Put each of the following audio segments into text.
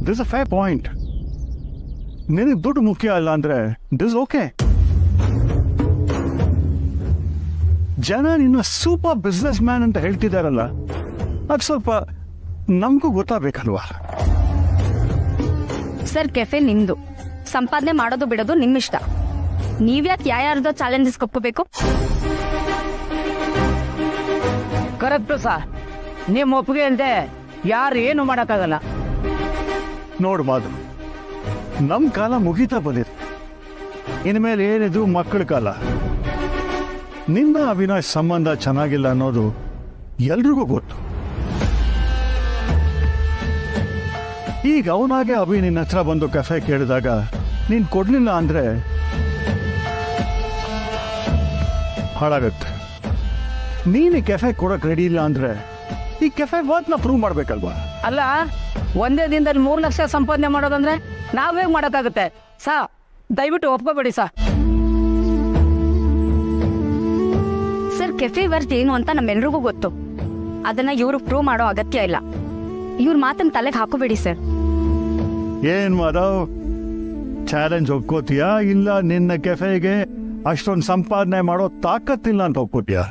This a fair point. ನಿನಗೆ ದುಡ್ಡು ಮುಖ್ಯ ಅಲ್ಲ ಅಂದ್ರೆ ದಿಸ್ ಓಕೆ. ಜನ ನಿನ್ನ ಸೂಪರ್ ಬಿಸ್ನೆಸ್ ಮ್ಯಾನ್ ಅಂತ ಹೇಳ್ತಿದಾರಲ್ಲ, ಅದು ಸ್ವಲ್ಪ ನಮಗೂ ಗೊತ್ತಾಗಬೇಕಲ್ವಾ? ಸರ್, ಕೆಫೆ ನಿಮ್ದು, ಸಂಪಾದನೆ ಮಾಡೋದು ಬಿಡೋದು ನಿಮ್ಮಿಷ್ಟ. ನೀವ್ಯಾಕೆ ಯಾರ್ದೋ ಚಾಲೆಂಜಸ್ ಒಪ್ಕೋಬೇಕು? ಕರೆಕ್ಟು ಸರ್, ನಿಮ್ಮ ಒಪ್ಪಿಗೆ ಇಲ್ಲದೆ ಯಾರು ಏನು ಮಾಡೋಕ್ಕಾಗಲ್ಲ. ನೋಡು ಮಾಧು, ನಮ್ಮ ಕಾಲ ಮುಗೀತಾ ಬಂದಿದೆ. ಇನ್ಮೇಲೆ ಏನಿದ್ರು ಮಕ್ಕಳ ಕಾಲ. ನಿನ್ನ ಅವಿನಾಶ್ ಸಂಬಂಧ ಚೆನ್ನಾಗಿಲ್ಲ ಅನ್ನೋದು ಎಲ್ರಿಗೂ ಗೊತ್ತು. ಈಗ ಅವನಾಗೆ ಅಭಿ ನಿನ್ನ ಹತ್ರ ಬಂದು ಕೆಫೆ ಕೇಳಿದಾಗ ನೀನು ಕೊಡ್ಲಿಲ್ಲ ಅಂದ್ರೆ ಹಾಳಾಗತ್ತೆ. ನೀನು ಕೆಫೆ ಕೊಡಕ್ ರೆಡಿ ಇಲ್ಲ ಅಂದ್ರೆ ಈ ಕೆಫೆ ವರ್ತ್ನ ಪ್ರೂವ್ ಮಾಡ್ಬೇಕಲ್ವಾ? ಅಲ್ಲ, ಒಂದೇ ದಿನದಲ್ಲಿ 3 ಲಕ್ಷ ಸಂಪಾದನೆ ಮಾಡೋದಂದ್ರೆ ನಾವ್ ಹೇಗ್ ಮಾಡೋಕ್ಕಾಗುತ್ತೆ? ದಯವಿಟ್ಟು ಒಪ್ಕೋಬೇಡಿ ಸರ್. ಕೆಫೆ ವರ್ತ್ ಏನು ಅಂತ ನಮ್ಮೆಲ್ರಿಗೂ ಗೊತ್ತು. ಅದನ್ನ ಇವ್ರು ಪ್ರೂವ್ ಮಾಡೋ ಅಗತ್ಯ ಇಲ್ಲ. ಇವ್ರ ಮಾತನ್ನ ತಲೆಗೆ ಹಾಕೋಬೇಡಿ ಸರ್. ಏನ್ ಮಾಧವ್, ಚಾಲೆಂಜ್ ಒಪ್ಕೋತೀಯಾ ಇಲ್ಲ ನಿನ್ನ ಕೆಫೆಗೆ ಅಷ್ಟೊಂದು ಸಂಪಾದನೆ ಮಾಡೋ ತಾಕತ್ತಿಲ್ಲ ಅಂತ ಒಪ್ಕೋತೀಯಾ?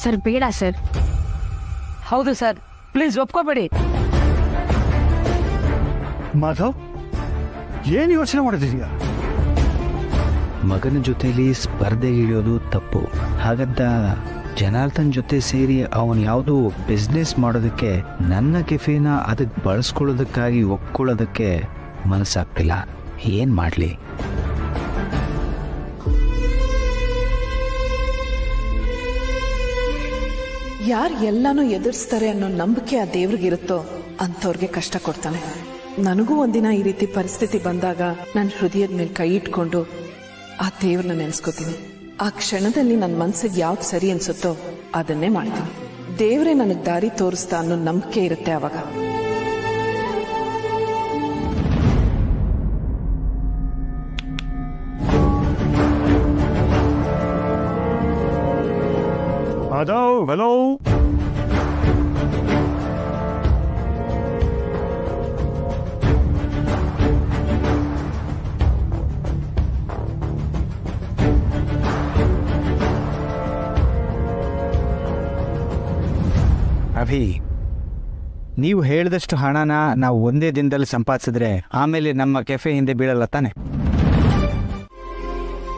ಸರ್ ಬೇಡ ಸರ್. ಹೌದು ಸರ್, ಪ್ಲೀಸ್ ಒಪ್ಕೋಬೇಡಿ. ಮಾಧವ್, ಏನ್ ಯೋಚನೆ ಮಾಡಿದೀಯಾ? ಮಗನ ಜೊತೆಲಿ ಸ್ಪರ್ಧೆಗೆ ಇಳಿಯೋದು ತಪ್ಪು. ಹಾಗಂತ ಜನಾರ್ದನ್ ಜೊತೆ ಸೇರಿ ಅವನು ಯಾವುದೋ ಬಿಸ್ನೆಸ್ ಮಾಡೋದಕ್ಕೆ, ನನ್ನ ಕೆಫೆನ ಅದಕ್ಕೆ ಬಳಸ್ಕೊಳ್ಳೋದಕ್ಕಾಗಿ ಒಪ್ಕೊಳ್ಳೋದಕ್ಕೆ ಮನಸ್ಸಾಗ್ತಿಲ್ಲ. ಏನ್ ಮಾಡ್ಲಿ? ಯಾರು ಎಲ್ಲಾನು ಎದುರಿಸ್ತಾರೆ ಅನ್ನೋ ನಂಬಿಕೆ ಆ ದೇವ್ರಿಗಿರುತ್ತೋ ಅಂಥವ್ರಿಗೆ ಕಷ್ಟ ಕೊಡ್ತಾನೆ. ನನಗೂ ಒಂದಿನ ಈ ರೀತಿ ಪರಿಸ್ಥಿತಿ ಬಂದಾಗ ನನ್ನ ಹೃದಯದ ಮೇಲೆ ಕೈ ಇಟ್ಕೊಂಡು ಆ ದೇವ್ರನ್ನ ನೆನೆಸ್ಕೋತೀನಿ. ಆ ಕ್ಷಣದಲ್ಲಿ ನನ್ನ ಮನ್ಸಿಗೆ ಯಾವ್ದು ಸರಿ ಅನ್ಸುತ್ತೋ ಅದನ್ನೇ ಮಾಡ್ತೀನಿ. ದೇವ್ರೇ ನನಗೆ ದಾರಿ ತೋರಿಸ್ತಾ ಅನ್ನೋ ನಂಬಿಕೆ ಇರುತ್ತೆ ಅವಾಗ. ಮಾಧವ್, ಹಲೋ. ಅಭಿ, ನೀವು ಹೇಳಿದಷ್ಟು ಹಣನ ನಾವು ಒಂದೇ ದಿನದಲ್ಲಿ ಸಂಪಾದಿಸಿದ್ರೆ ಆಮೇಲೆ ನಮ್ಮ ಕೆಫೆ ಹಿಂದೆ ಬೀಳಲ್ಲ ತಾನೆ?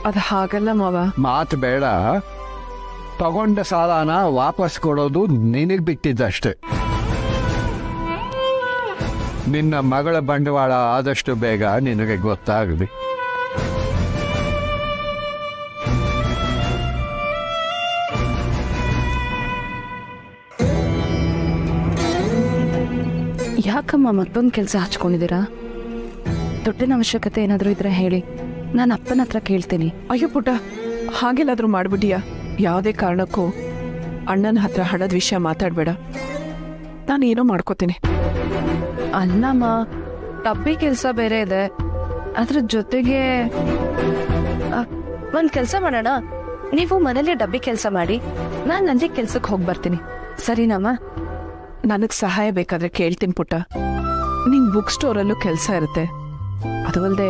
ಅದು ಹಾಗಲ್ಲ ಮಾವ. ಮಾತು ಬೇಡ. ತಗೊಂಡ ಸಾಲನ ವಾಪಸ್ ಕೊಡೋದು ನಿನಗೆ ಬಿಟ್ಟಿದ್ದಷ್ಟೆ. ನಿನ್ನ ಮಗಳ ಬಂಡವಾಳ ಆದಷ್ಟು ಬೇಗ ನಿನಗೆ ಗೊತ್ತಾಗಲಿ. ಯಾಕಮ್ಮ ಮತ್ತೊಂದು ಕೆಲಸ ಹಚ್ಕೊಂಡಿದ್ದೀರಾ? ದುಡ್ಡಿನ ಅವಶ್ಯಕತೆ ಏನಾದರೂ ಇದ್ರೆ ಹೇಳಿ, ನಾನು ಅಪ್ಪನ ಹತ್ರ ಕೇಳ್ತೀನಿ. ಅಯ್ಯೋ ಪುಟ್ಟ, ಹಾಗೆಲ್ಲಾದ್ರೂ ಮಾಡ್ಬಿಟ್ಟಿಯಾ? ಯಾವುದೇ ಕಾರಣಕ್ಕೂ ಅಣ್ಣನ ಹತ್ರ ಹಣದ ವಿಷಯ ಮಾತಾಡಬೇಡ. ನಾನು ಏನೋ ಮಾಡ್ಕೋತೀನಿ. ಅಲ್ಲಮ್ಮ, ಡಬ್ಬಿ ಕೆಲಸ ಬೇರೆ ಇದೆ, ಅದ್ರ ಜೊತೆಗೆ ಒಂದು ಕೆಲಸ ಮಾಡೋಣ. ನೀವು ಮನೇಲಿ ಡಬ್ಬಿ ಕೆಲಸ ಮಾಡಿ, ನಾನು ನಂದೇ ಕೆಲ್ಸಕ್ಕೆ ಹೋಗಿ ಬರ್ತೀನಿ, ಸರಿನಮ್ಮ? ನನಗೆ ಸಹಾಯ ಬೇಕಾದ್ರೆ ಕೇಳ್ತೀನಿ ಪುಟ್ಟ. ನಿಂಗೆ ಬುಕ್ ಸ್ಟೋರಲ್ಲೂ ಕೆಲಸ ಇರುತ್ತೆ, ಅದು ಅಲ್ಲದೆ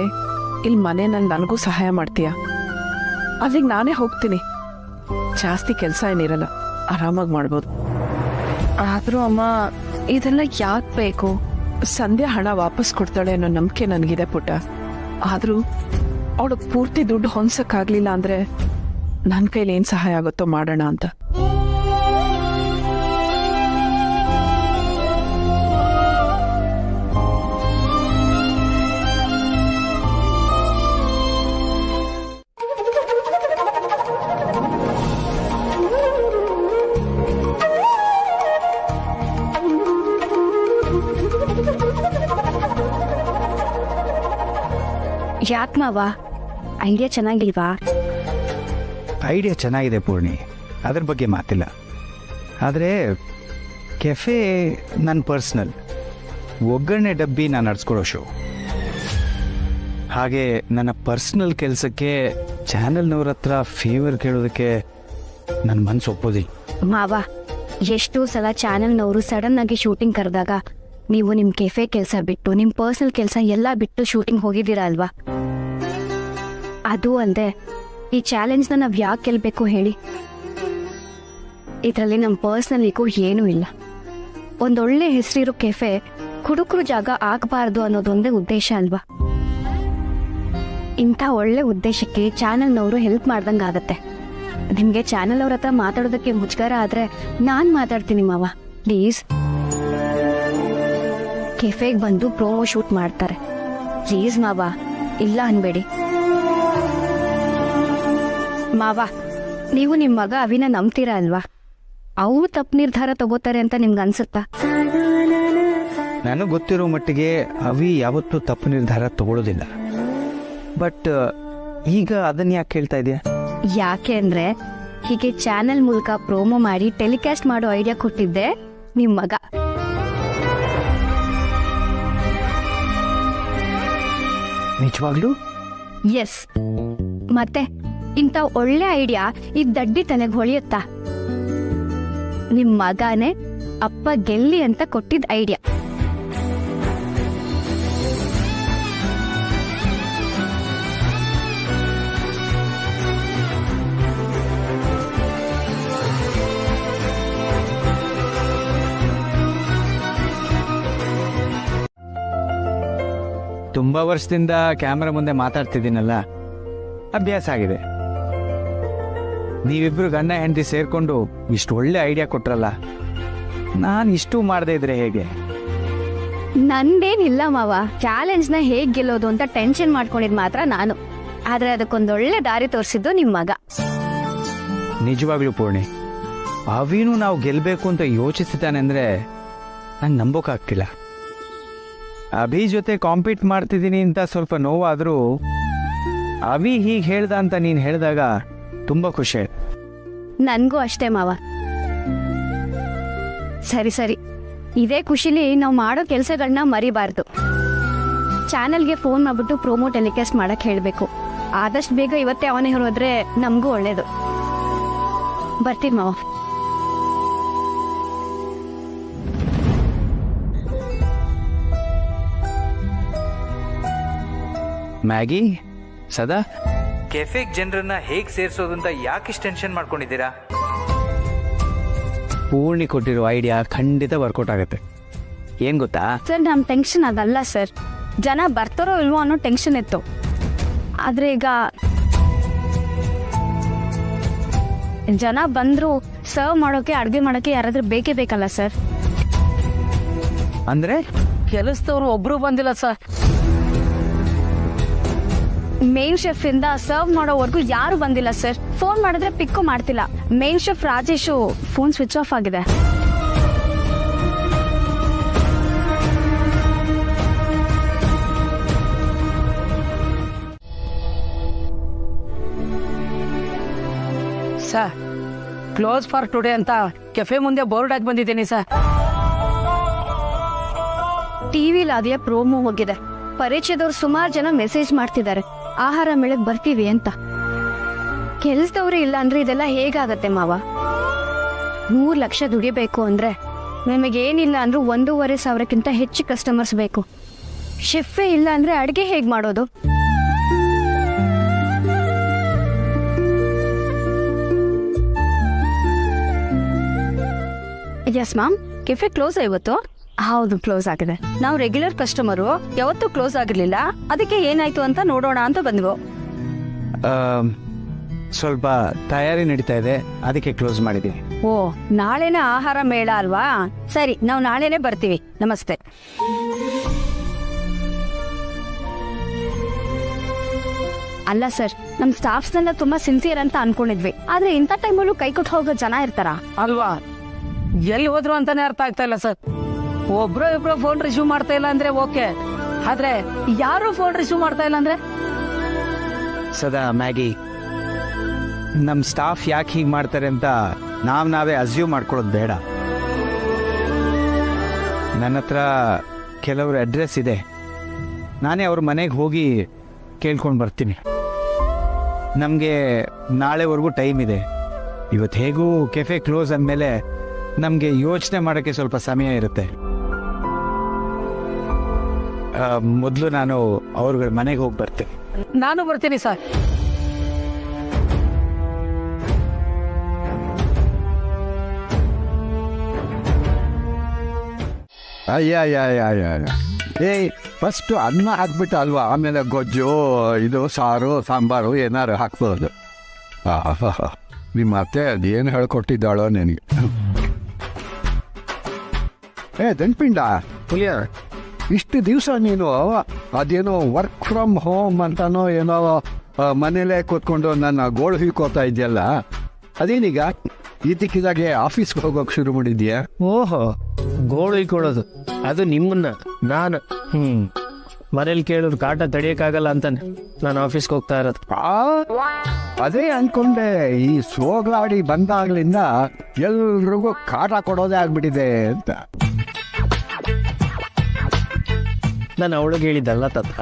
ಇಲ್ಲಿ ಮನೆಯಲ್ಲಿ ನನಗೂ ಸಹಾಯ ಮಾಡ್ತೀಯ. ಅಲ್ಲಿಗೆ ನಾನೇ ಹೋಗ್ತೀನಿ. ಜಾಸ್ತಿ ಕೆಲಸ ಏನಿರಲ್ಲ, ಆರಾಮಾಗಿ ಮಾಡ್ಬೋದು. ಆದರೂ ಅಮ್ಮ, ಇದೆಲ್ಲ ಯಾಕೆ ಬೇಕು? ಸಂಧ್ಯಾ ಹಣ ವಾಪಸ್ ಕೊಡ್ತಾಳೆ ಅನ್ನೋ ನಂಬಿಕೆ ನನಗಿದೆ ಪುಟ್ಟ. ಆದರೂ ಅವಳಿಗೆ ಪೂರ್ತಿ ದುಡ್ಡು ಹೊಂದ್ಸಕ್ಕಾಗ್ಲಿಲ್ಲ ಅಂದ್ರೆ ನನ್ನ ಕೈಲಿ ಏನು ಸಹಾಯ ಆಗುತ್ತೋ ಮಾಡೋಣ ಅಂತ. ಯಾಕೆ ಮಾವ, ಐಡಿಯಾ ಚೆನ್ನಾಗಿಲ್ವಾ? ಐಡಿಯಾ ಚೆನ್ನಾಗಿದೆ ಪೂರ್ಣಿ, ಅದ್ರ ಬಗ್ಗೆ ಮಾತಿಲ್ಲ. ಆದರೆ ಕೆಫೆ ನನ್ನ ಪರ್ಸ್ನಲ್. ಒಗ್ಗರಣೆ ಡಬ್ಬಿ ನಾನು ನಡ್ಸ್ಕೊಡೋ ಶೋ. ಹಾಗೆ ನನ್ನ ಪರ್ಸ್ನಲ್ ಕೆಲಸಕ್ಕೆ ಚಾನೆಲ್ನವ್ರ ಹತ್ರ ಫೇವರ್ ಕೇಳೋದಕ್ಕೆ ನನ್ನ ಮನಸ್ಸು ಒಪ್ಪೋದಿಲ್ಲ. ಮಾವ, ಎಷ್ಟೋ ಸಲ ಚಾನೆಲ್ನವರು ಸಡನ್ ಆಗಿ ಶೂಟಿಂಗ್ ಕರೆದಾಗ ನೀವು ನಿಮ್ಮ ಕೆಫೆ ಕೆಲಸ ಬಿಟ್ಟು ನಿಮ್ಮ ಪರ್ಸನಲ್ ಕೆಲಸ ಎಲ್ಲ ಬಿಟ್ಟು ಶೂಟಿಂಗ್ ಹೋಗಿದ್ದೀರಾ ಅಲ್ವಾ? ಅದು ಅಲ್ಲದೆ ಈ ಚಾಲೆಂಜ್ನ ನಾವು ಯಾಕೆ ಗೆಲ್ಬೇಕು ಹೇಳಿ? ಇದರಲ್ಲಿ ನಮ್ಮ ಪರ್ಸ್ನಲಿಗೂ ಏನೂ ಇಲ್ಲ. ಒಂದೊಳ್ಳೆ ಹೆಸರಿರೋ ಕೆಫೆ ಕುಡುಕರು ಜಾಗ ಆಗಬಾರ್ದು ಅನ್ನೋದೊಂದೇ ಉದ್ದೇಶ ಅಲ್ವಾ? ಇಂಥ ಒಳ್ಳೆ ಉದ್ದೇಶಕ್ಕೆ ಚಾನೆಲ್ನವರು ಹೆಲ್ಪ್ ಮಾಡ್ದಂಗೆ ಆಗತ್ತೆ. ನಿಮಗೆ ಚಾನೆಲ್ ಅವ್ರ ಹತ್ರ ಮಾತಾಡೋದಕ್ಕೆ ಮುಜುಗರ ಆದರೆ ನಾನು ಮಾತಾಡ್ತೀನಿ ಮಾವ, ಪ್ಲೀಸ್. ಕೆಫೆಗೆ ಬಂದು ಪ್ರೋಮೋ ಶೂಟ್ ಮಾಡ್ತಾರೆ, ಪ್ಲೀಸ್ ಮಾವ, ಇಲ್ಲ ಅನ್ಬೇಡಿ. ಮಾವ, ನೀವು ನಿಮ್ಮ ಮಗ ಅವಿನ ನಂಬ್ತೀರಾ ಅಲ್ವಾ? ಅವು ತಪ್ಪು ನಿರ್ಧಾರ ತಗೋತಾರೆ ಅಂತ ನಿಮ್ಗೆ ಅನ್ಸುತ್ತಾ? ನನಗೆ ಗೊತ್ತಿರೋ ಮಟ್ಟಿಗೆ ಅವಿ ಯಾವತ್ತೂ ತಪ್ಪು ನಿರ್ಧಾರ ತಗೊಳ್ಳೋದಿಲ್ಲ. ಬಟ್ ಈಗ ಅದನ್ನ ಯಾಕೆ ಹೇಳ್ತಾ ಇದೆಯಾ? ಯಾಕೆ ಅಂದ್ರೆ ಹೀಗೆ ಚಾನೆಲ್ ಮೂಲಕ ಪ್ರೋಮೋ ಮಾಡಿ ಟೆಲಿಕಾಸ್ಟ್ ಮಾಡೋ ಐಡಿಯಾ ಕೊಟ್ಟಿದ್ದೆ ನಿಮ್ ಮಗ. ನಿಜವಾಗ್ಲೂ? ಎಸ್. ಮತ್ತೆ ಇಂಥ ಒಳ್ಳೆ ಐಡಿಯಾ ಈ ದಡ್ಡಿ ತಲೆಗೆ ಹೊಳೆಯುತ್ತಾ? ನಿಮ್ ಮಗನೇ ಅಪ್ಪ ಗೆಲ್ಲಿ ಅಂತ ಕೊಟ್ಟಿದ್ದ ಐಡಿಯಾ. ತುಂಬಾ ವರ್ಷದಿಂದ ಕ್ಯಾಮ್ರಾ ಮುಂದೆ ಮಾತಾಡ್ತಿದ್ದೀನಲ್ಲ, ಅಭ್ಯಾಸ ಆಗಿದೆ. ನೀವಿಬ್ರು ಗಂಡ ಹೆಂಡತಿ ಸೇರ್ಕೊಂಡು ಇಷ್ಟು ಒಳ್ಳೆ ಐಡಿಯಾ ಕೊಟ್ರಲ್ಲ, ನಾನು ಇಷ್ಟು ಮಾಡದೇ ಇದ್ರೆ ಹೇಗೆ? ನಂದೇನಿಲ್ಲ ಮಾವ, ಚಾಲೆಂಜ್ನ ಹೇಗ್ ಗೆಲ್ಲೋದು ಅಂತ ಟೆನ್ಷನ್ ಮಾಡ್ಕೊಂಡಿದ್ ಮಾತ್ರ ನಾನು. ಆದ್ರೆ ಅದಕ್ಕೊಂದೊಳ್ಳೆ ದಾರಿ ತೋರಿಸಿದ್ದು ನಿಮ್ ಮಗ. ನಿಜವಾಗ್ಲೂ ಪೂರ್ಣಿ, ಅವಿನೂ ನಾವು ಗೆಲ್ಬೇಕು ಅಂತ ಯೋಚಿಸ್ತಾನೆ ಅಂದ್ರೆ ನಂಗೆ ನಂಬೋಕಾಗ್ತಿಲ್ಲ. ಅಭಿ ಜೊತೆ ಕಾಂಪೀಟ್ ಮಾಡ್ತಿದ್ದೀನಿ ಅಂತ ಸ್ವಲ್ಪ ನೋವಾದರೂ ಅಭಿ ಹೀಗೆ ಹೇಳ್ದ ಅಂತ ನೀನು ಹೇಳಿದಾಗ ತುಂಬ ಖುಷಿ ಆಯ್ತು. ನನ್ಗೂ ಅಷ್ಟೇ ಮಾವ. ಸರಿ ಸರಿ, ಇದೇ ಖುಷಿಲಿ ನಾವು ಮಾಡೋ ಕೆಲಸಗಳನ್ನ ಮರಿಬಾರ್ದು. ಚಾನೆಲ್ಗೆ ಫೋನ್ ಮಾಡ್ಬಿಟ್ಟು ಪ್ರೋಮೋ ಟೆಲಿಕಾಸ್ಟ್ ಮಾಡಕ್ ಹೇಳ್ಬೇಕು. ಆದಷ್ಟು ಬೇಗ ಇವತ್ತೇ ಅವನೇ ಹೊರೋದ್ರೆ ನಮಗೂ ಒಳ್ಳೇದು. ಬರ್ತೀವಿ ಮಾವ. ಮ್ಯಾಗಿ, ಸದಾ ಕೆಫೆಗೆ ಜನರನ್ನ ಹೇಗೆ ಸೇರಿಸೋದು ಅಂತ ಯಾಕಿಷ್ಟು ಟೆನ್ಷನ್ ಮಾಡ್ಕೊಂಡಿದ್ದೀರಾ? ಪೂರ್ಣಿ ಕೊಟ್ಟಿರೋ ಐಡಿಯಾ ಖಂಡಿತ ವರ್ಕೌಟ್ ಆಗುತ್ತೆ. ಏನ್ ಗೊತ್ತಾ ಸರ್, ನಮ್ ಟೆನ್ಷನ್ ಅದಲ್ಲ ಸರ್. ಜನ ಬರ್ತಾರೋ ಇಲ್ವೋ ಅನ್ನೋ ಟೆನ್ಷನ್ ಇತ್ತು. ಆದ್ರೆ ಈಗ ಜನ ಬಂದ್ರು ಸರ್ವ್ ಮಾಡೋಕೆ, ಅಡ್ಗೆ ಮಾಡೋಕೆ ಯಾರಾದ್ರೂ ಬೇಕೇ ಬೇಕಲ್ಲ ಸರ್. ಅಂದ್ರೆ ಕೆಲಸದವ್ರು ಒಬ್ರು ಬಂದಿಲ್ಲ ಸರ್. ಮೇನ್ ಶೆಫ್ ಇಂದ ಸರ್ವ್ ಮಾಡೋವರೆಗೂ ಯಾರು ಬಂದಿಲ್ಲ ಸರ್. ಫೋನ್ ಮಾಡಿದ್ರೆ ಪಿಕ್ಕು ಮಾಡ್ತಿಲ್ಲ. Main chef Rajesh phone switch off ಆಗಿದೆ. ಸರ್, ಕ್ಲೋಸ್ ಫಾರ್ ಟುಡೇ ಅಂತ ಕೆಫೆ ಮುಂದೆ ಬೋರ್ಡ್ ಆಗಿ ಬಂದಿದ್ದೀನಿ ಸರ್. ಟಿವಿಲಾದ್ಯ ಪ್ರೋಮೋ ಹೋಗಿದೆ. ಪರಿಚಯದವ್ರು ಸುಮಾರು ಜನ ಮೆಸೇಜ್ ಮಾಡ್ತಿದ್ದಾರೆ ಆಹಾರ ಮೇಳಕ್ ಬರ್ತೀವಿ ಅಂತ. ಕೆಲ್ಸದವ್ರು ಇಲ್ಲ ಅಂದ್ರೆ ಇದೆಲ್ಲ ಹೇಗಾಗತ್ತೆ ಮಾವ? 3 ಲಕ್ಷ ದುಡಿಬೇಕು ಅಂದ್ರೆ ನಿಮಗೇನಿಲ್ಲ ಅಂದ್ರೂ 1,500,000ಕ್ಕಿಂತ ಹೆಚ್ಚು ಕಸ್ಟಮರ್ಸ್ ಬೇಕು. ಶೆಫೇ ಇಲ್ಲ ಅಂದ್ರೆ ಅಡ್ಗೆ ಹೇಗ್ ಮಾಡೋದು? ಎಸ್ ಮ್ಯಾಮ್, ಕೆಫೆ ಕ್ಲೋಸ್ ಇವತ್ತು? ಹೌದು, ಕ್ಲೋಸ್ ಆಗಿದೆ. ನಾವು ರೆಗ್ಯುಲರ್ ಕಸ್ಟಮರು, ಯಾವತ್ತೂ ಕ್ಲೋಸ್ ಆಗಿರ್ಲಿಲ್ಲ. ಅದಕ್ಕೆ ಏನಾಯ್ತು ಅಂತ ನೋಡೋಣ ಅಂತ ಬಂದ್ವು. ಸ್ವಲ್ಪ ತಯಾರಿ ನಡೀತಾ ಇದೆ, ಅದಕ್ಕೆ ಕ್ಲೋಸ್ ಮಾಡಿದ್ದೀನಿ. ಓ, ನಾಳೆನೇ ಆಹಾರ ಮೇಳ ಅಲ್ವಾ? ಸರಿ, ನಾವು ನಾಳೆನೆ ಬರ್ತೀವಿ. ನಮಸ್ತೆ. ಅಲ್ಲ ಸರ್, ನಮ್ ಸ್ಟಾಫ್ಸ್ನೆಲ್ಲ ತುಂಬಾ ಸಿನ್ಸಿಯರ್ ಅಂತ ಅನ್ಕೊಂಡಿದ್ವಿ. ಆದ್ರೆ ಇಂಥ ಟೈಮಲ್ಲೂ ಕೈ ಕೊಟ್ಟು ಹೋಗೋ ಜನ ಇರ್ತಾರ ಅಲ್ವಾ? ಎಲ್ಲಿ ಹೋದ್ರು ಅಂತಾನೆ ಅರ್ಥ ಆಗ್ತಾ ಇಲ್ಲ ಸರ್. ಒಬ್ರು ಇಬ್ರು ಫೋನ್ ರಿಸೀವ್ ಮಾಡ್ತಾ ಇಲ್ಲ ಅಂದ್ರೆ ಓಕೆ, ಆದ್ರೆ ಯಾರು ಫೋನ್ ರಿಸೀವ್ ಮಾಡ್ತಾ ಇಲ್ಲ ಅಂದ್ರೆ? ಸದಾ ಮ್ಯಾಗಿ, ನಮ್ಮ ಸ್ಟಾಫ್ ಯಾಕೆ ಹೀಗೆ ಮಾಡ್ತಾರೆ ಅಂತ ನಾವೇ ಅಸ್ಯೂಮ್ ಮಾಡ್ಕೊಳ್ಳೋದು ಬೇಡ. ನನ್ನ ಹತ್ರ ಕೆಲವ್ರ ಅಡ್ರೆಸ್ ಇದೆ, ನಾನೇ ಅವ್ರ ಮನೆಗೆ ಹೋಗಿ ಕೇಳ್ಕೊಂಡು ಬರ್ತೀನಿ. ನಮಗೆ ನಾಳೆವರೆಗೂ ಟೈಮ್ ಇದೆ. ಇವತ್ತು ಹೇಗೂ ಕೆಫೆ ಕ್ಲೋಸ್ ಅಂದಮೇಲೆ ನಮಗೆ ಯೋಚನೆ ಮಾಡೋಕ್ಕೆ ಸ್ವಲ್ಪ ಸಮಯ ಇರುತ್ತೆ. ಮೊದಲು ನಾನು ಅವ್ರ ಮನೆಗೆ ಹೋಗಿ ಬರ್ತೇನೆ. ನಾನು ಬರ್ತೀನಿ ಸರ್. ಅಯ್ಯ ಏಯ್, ಫಸ್ಟು ಅನ್ನ ಹಾಕ್ಬಿಟ್ಟು ಅಲ್ವಾ, ಆಮೇಲೆ ಗೊಜ್ಜು, ಇದು ಸಾರು ಸಾಂಬಾರು ಏನಾರು ಹಾಕ್ಬೋದು. ನಿಮ್ಮ ಅತ್ತೆ ಅದೇನು ಹೇಳ್ಕೊಟ್ಟಿದ್ದಾಳೋ ನಿನಗೆ. ದಂಡ್ಪಿಂಡ ಪುಲಿಯ, ಇಷ್ಟು ದಿವಸ ನೀನು ಅದೇನೋ ವರ್ಕ್ ಫ್ರಮ್ ಹೋಮ್ ಅಂತಾನೋ ಏನೋ ಮನೇಲೇ ಕೂತ್ಕೊಂಡು ನನ್ನ ಗೋಳು ಹಿಡ್ಕೋತಾ ಇದೆಯಲ್ಲ, ಅದೇನೀಗ ಇದಕ್ಕಿದಾಗೆ ಆಫೀಸ್ಗೆ ಹೋಗೋಕೆ ಶುರು ಮಾಡಿದ್ಯಾ? ಓಹೋ, ಗೋಳು ಇಕ್ಕೊಳ್ಳೋದು ಅದು ನಿಮ್ಮನ್ನ. ನಾನು ಮನೇಲಿ ಕೇಳಿದ್ರು ಕಾಟ ತಡಿಯಕ್ಕಾಗಲ್ಲ ಅಂತಾನೆ ನಾನು ಆಫೀಸ್ಗೆ ಹೋಗ್ತಾ ಇರೋದು. ಅದೇ ಅನ್ಕೊಂಡೆ, ಈ ಸೋಗ್ಲಾಡಿ ಬಂದಾಗ್ಲಿಂದ ಎಲ್ರಿಗೂ ಕಾಟ ಕೊಡೋದೇ ಆಗ್ಬಿಟ್ಟಿದೆ ಅಂತ. ನಾನು ಅವಳಿಗೆ ಹೇಳಿದ್ದಲ್ಲ ತತ್ರ.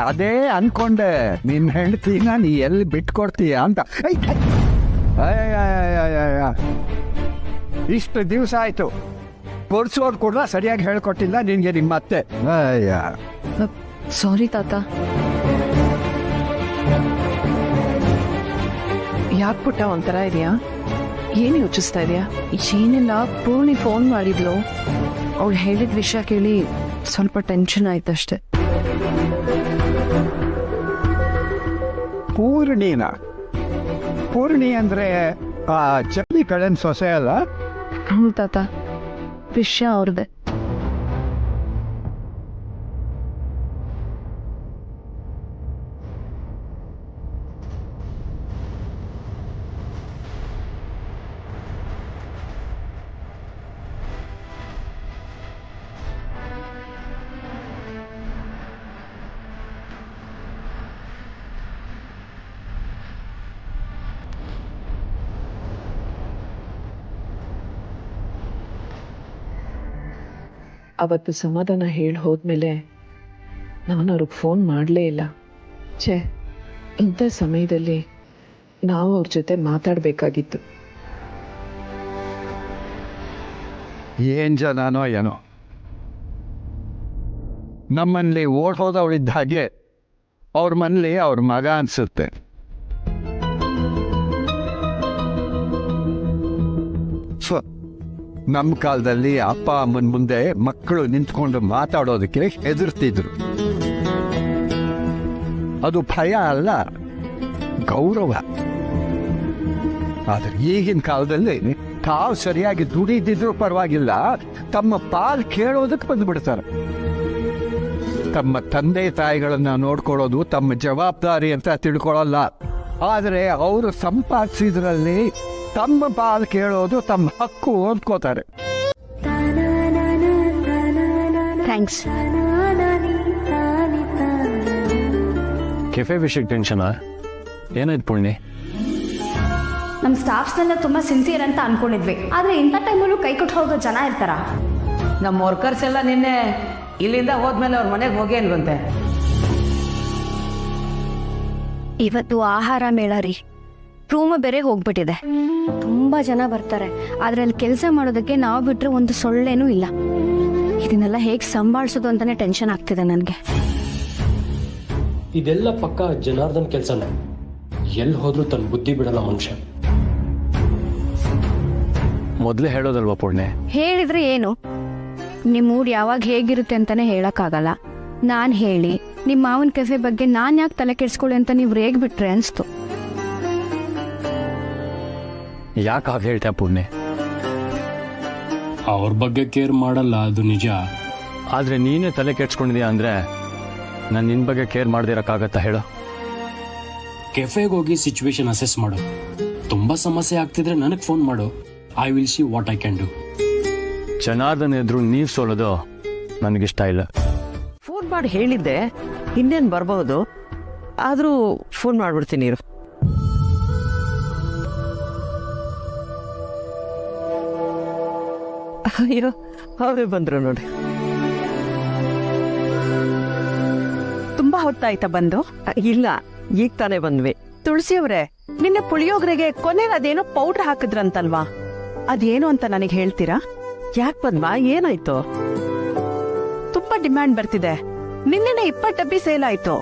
ಅದೇ ಅನ್ಕೊಂಡೆ, ನಿನ್ನ ಹೆಂಡತಿನ ನೀ ಎಲ್ಲಿ ಬಿಟ್ಕೊಡ್ತೀಯ ಅಂತ. ಇಷ್ಟು ದಿವಸ ಆಯ್ತು, ಕೊಡ್ಸೋದು ಕೂಡ ಸರಿಯಾಗಿ ಹೇಳ್ಕೊಟ್ಟಿಲ್ಲ ನಿನ್ಗೆ ನಿಮ್ಮ ಅತ್ತೆ. ಸಾರಿ ತಾತ. ಯಾಕೆ ಪುಟ್ಟ ಒಂಥರ ಇದೆಯಾ? ಏನು ಯೋಚಿಸ್ತಾ ಇದೆಯಾ? ಏನಿಲ್ಲ, ಪೂರ್ಣಿ ಫೋನ್ ಮಾಡಿದ್ಲು. ಅವಳು ಹೇಳಿದ ವಿಷಯ ಕೇಳಿ ಸ್ವಲ್ಪ ಟೆನ್ಷನ್ ಆಯ್ತಷ್ಟೆ. ಪೂರ್ಣಿ ಅಂದ್ರೆ ಆ ಚಪ್ಪಲಿ ಕಳೆನ್ ಸೊಸೆ ಅಲ್ಲ? ಹ್ಞೂ ತಾತ, ವಿಷಯ ಅವ್ರದ್ದೆ. ಅವತ್ತು ಸಮಾಧಾನ ಹೇಳಿ ಹೋದ್ಮೇಲೆ ನಾನು ಅವ್ರಿಗೆ ಫೋನ್ ಮಾಡಲೇ ಇಲ್ಲ. ಇಂಥ ಸಮಯದಲ್ಲಿ ನಾವು ಅವ್ರ ಜೊತೆ ಮಾತಾಡಬೇಕಾಗಿತ್ತು. ಏನ್ ಜನನೋ ಏನೋ, ನಮ್ಮಲ್ಲಿ ಓಡ್ ಹೋದವಳಿದ್ದ ಹಾಗೆ ಅವ್ರ ಮನೇಲಿ ಅವ್ರ ಮಗ ಅನ್ಸುತ್ತೆ. ನಮ್ಮ ಕಾಲದಲ್ಲಿ ಅಪ್ಪ ಅಮ್ಮನ ಮುಂದೆ ಮಕ್ಕಳು ನಿಂತ್ಕೊಂಡು ಮಾತಾಡೋದಕ್ಕೆ ಹೆದರ್ತಿದ್ರು. ಅದು ಭಯ ಅಲ್ಲ, ಗೌರವ. ಆದ್ರೆ ಈಗಿನ ಕಾಲದಲ್ಲಿ ತಾವು ಸರಿಯಾಗಿ ದುಡಿದಿದ್ರು ಪರವಾಗಿಲ್ಲ, ತಮ್ಮ ಪಾಲ್ ಕೇಳೋದಕ್ಕೆ ಬಂದ್ಬಿಡ್ತಾರೆ. ತಮ್ಮ ತಂದೆ ತಾಯಿಗಳನ್ನ ನೋಡ್ಕೊಳ್ಳೋದು ತಮ್ಮ ಜವಾಬ್ದಾರಿ ಅಂತ ತಿಳ್ಕೊಳ್ಳಲ್ಲ. ಆದರೆ ಅವರು ಸಂಪಾದಿಸಿದ್ರಲ್ಲಿ ತಮ್ಮ ಪಾಲ್ ಕೇಳೋದು ತಮ್ಮ ಹಕ್ಕು ಅಂದ್ಕೋತಾರೆ. ಥ್ಯಾಂಕ್ಸ್. ಕೆಫೆ ವಿಷಯಕ್ಕೆ ಟೆನ್ಷನಾ? ಏನಾಯ್ತು ಪುಣ್ಯ? ನಮ್ಮ ಸ್ಟಾಫ್ಸ್ನೆಲ್ಲ ತುಂಬಾ ಸಿನ್ಸಿಯರ್ ಅಂತ ಅನ್ಕೊಂಡಿದ್ವಿ, ಆದ್ರೆ ಇಂಥ ಟೈಮಲ್ಲೂ ಕೈ ಕೊಟ್ಟು ಹೋಗೋ ಜನ ಇರ್ತಾರ. ನಮ್ಮ ವರ್ಕರ್ಸ್ ಎಲ್ಲ ನಿನ್ನೆ ಇಲ್ಲಿಂದ ಹೋದ್ಮೇಲೆ ಅವ್ರ ಮನೆಗೆ ಹೋಗೇ ಇಲ್ವಂತೆ. ಇವತ್ತು ಆಹಾರ ಮೇಳ ರೀ, ರೂಮ ಬೇರೆ ಹೋಗ್ಬಿಟ್ಟಿದೆ. ತುಂಬಾ ಜನ ಬರ್ತಾರೆ, ಆದ್ರೆ ಅಲ್ಲಿ ಕೆಲಸ ಮಾಡೋದಕ್ಕೆ ನಾವು ಬಿಟ್ರೆ ಒಂದು ಸೊಳ್ಳೆನೂ ಇಲ್ಲ. ಇದನ್ನೆಲ್ಲ ಹೇಗೆ ಸಂಭಾಳಿಸೋದು ಅಂತಾನೆ ಟೆನ್ಷನ್ ಆಗ್ತಿದೆ ನನಗೆ. ಇದೆಲ್ಲ ಪಕ್ಕ ಜನಾರ್ದನ್ ಕೆಲಸನೇ. ಎಲ್ಲಿ ಹೋದ್ರೂ ತನ್ನ ಬುದ್ಧಿ ಬಿಡಲ್ಲ ಮನುಷ್ಯ. ಮೊದಲೇ ಹೇಳೋದಲ್ವಾ ಪುಣ್ಯ? ಹೇಳಿದ್ರೆ ಏನು, ನಿಮ್ಮ ಮೂಡ್ ಯಾವಾಗ ಹೇಗಿರುತ್ತೆ ಅಂತಾನೆ ಹೇಳಕ್ಕಾಗಲ್ಲ. ನಾನು ಹೇಳಿ ನಿಮ್ಮ ಮಾವನ ಕೆಫೆ ಬಗ್ಗೆ ನಾನು ಯಾಕೆ ತಲೆ ಕೆಡ್ಸ್ಕೊಳ್ಳಿ ಅಂತ ನೀವು ರೇಗ್ ಬಿಟ್ರೆ ಅನಿಸ್ತು. ಯಾಕೆ ಹಾಗೆ ಹೇಳ್ತಾ ಪುಣ್ಯ? ಅವ್ರ ಬಗ್ಗೆ ಕೇರ್ ಮಾಡಲ್ಲ, ಅದು ನಿಜ. ಆದರೆ ನೀನೇ ತಲೆ ಕೆಡ್ಸ್ಕೊಂಡಿದ್ಯಾ ಅಂದರೆ ನಾನು ನಿನ್ನ ಬಗ್ಗೆ ಕೇರ್ ಮಾಡದಿರೋಕ್ಕಾಗತ್ತಾ ಹೇಳು? ಕೆಫೆಗೆ ಹೋಗಿ ಸಿಚುವೇಶನ್ ಅಸೆಸ್ ಮಾಡು. ತುಂಬಾ ಸಮಸ್ಯೆ ಆಗ್ತಿದ್ರೆ ನನಗೆ ಫೋನ್ ಮಾಡು. I will see what I can do. Janardhan ಎದುರು ನೀವು ಸೋಲೋದು ನನಗಿಷ್ಟ ಇಲ್ಲ. ಫೋನ್ ಮಾಡಿ ಹೇಳಿದ್ದೆ, ಇನ್ನೇನು ಬರ್ಬೋದು, ಆದರೂ ಫೋನ್ ಮಾಡಿಬಿಡ್ತೀನಿ ಇರು. ಅಯ್ಯೋ, ಅವೇ ಬಂದರು ನೋಡಿ. ಹೊತ್ತಾಯ್ತಾ ಬಂದು? ಇಲ್ಲ, ಈಗ ತಾನೇ ಬಂದ್ವಿ. ತುಳಸಿ ಅವ್ರೆ, ನಿನ್ನೆ ಪುಳಿಯೋಗ್ರೆಗೆ ಕೊನೆಗೆ ಅದೇನೋ ಪೌಡರ್ ಹಾಕಿದ್ರಂತಲ್ವಾ? ಅದೇನು ಅಂತ ನನಗೆ ಹೇಳ್ತೀರಾ? ಯಾಕೆ ಪದ್ಮ, ಏನಾಯ್ತು? ತುಂಬಾ ಡಿಮ್ಯಾಂಡ್ ಬರ್ತಿದೆ. ನಿನ್ನೆ 20 ಡಬ್ಬಿ ಸೇಲ್ ಆಯ್ತು.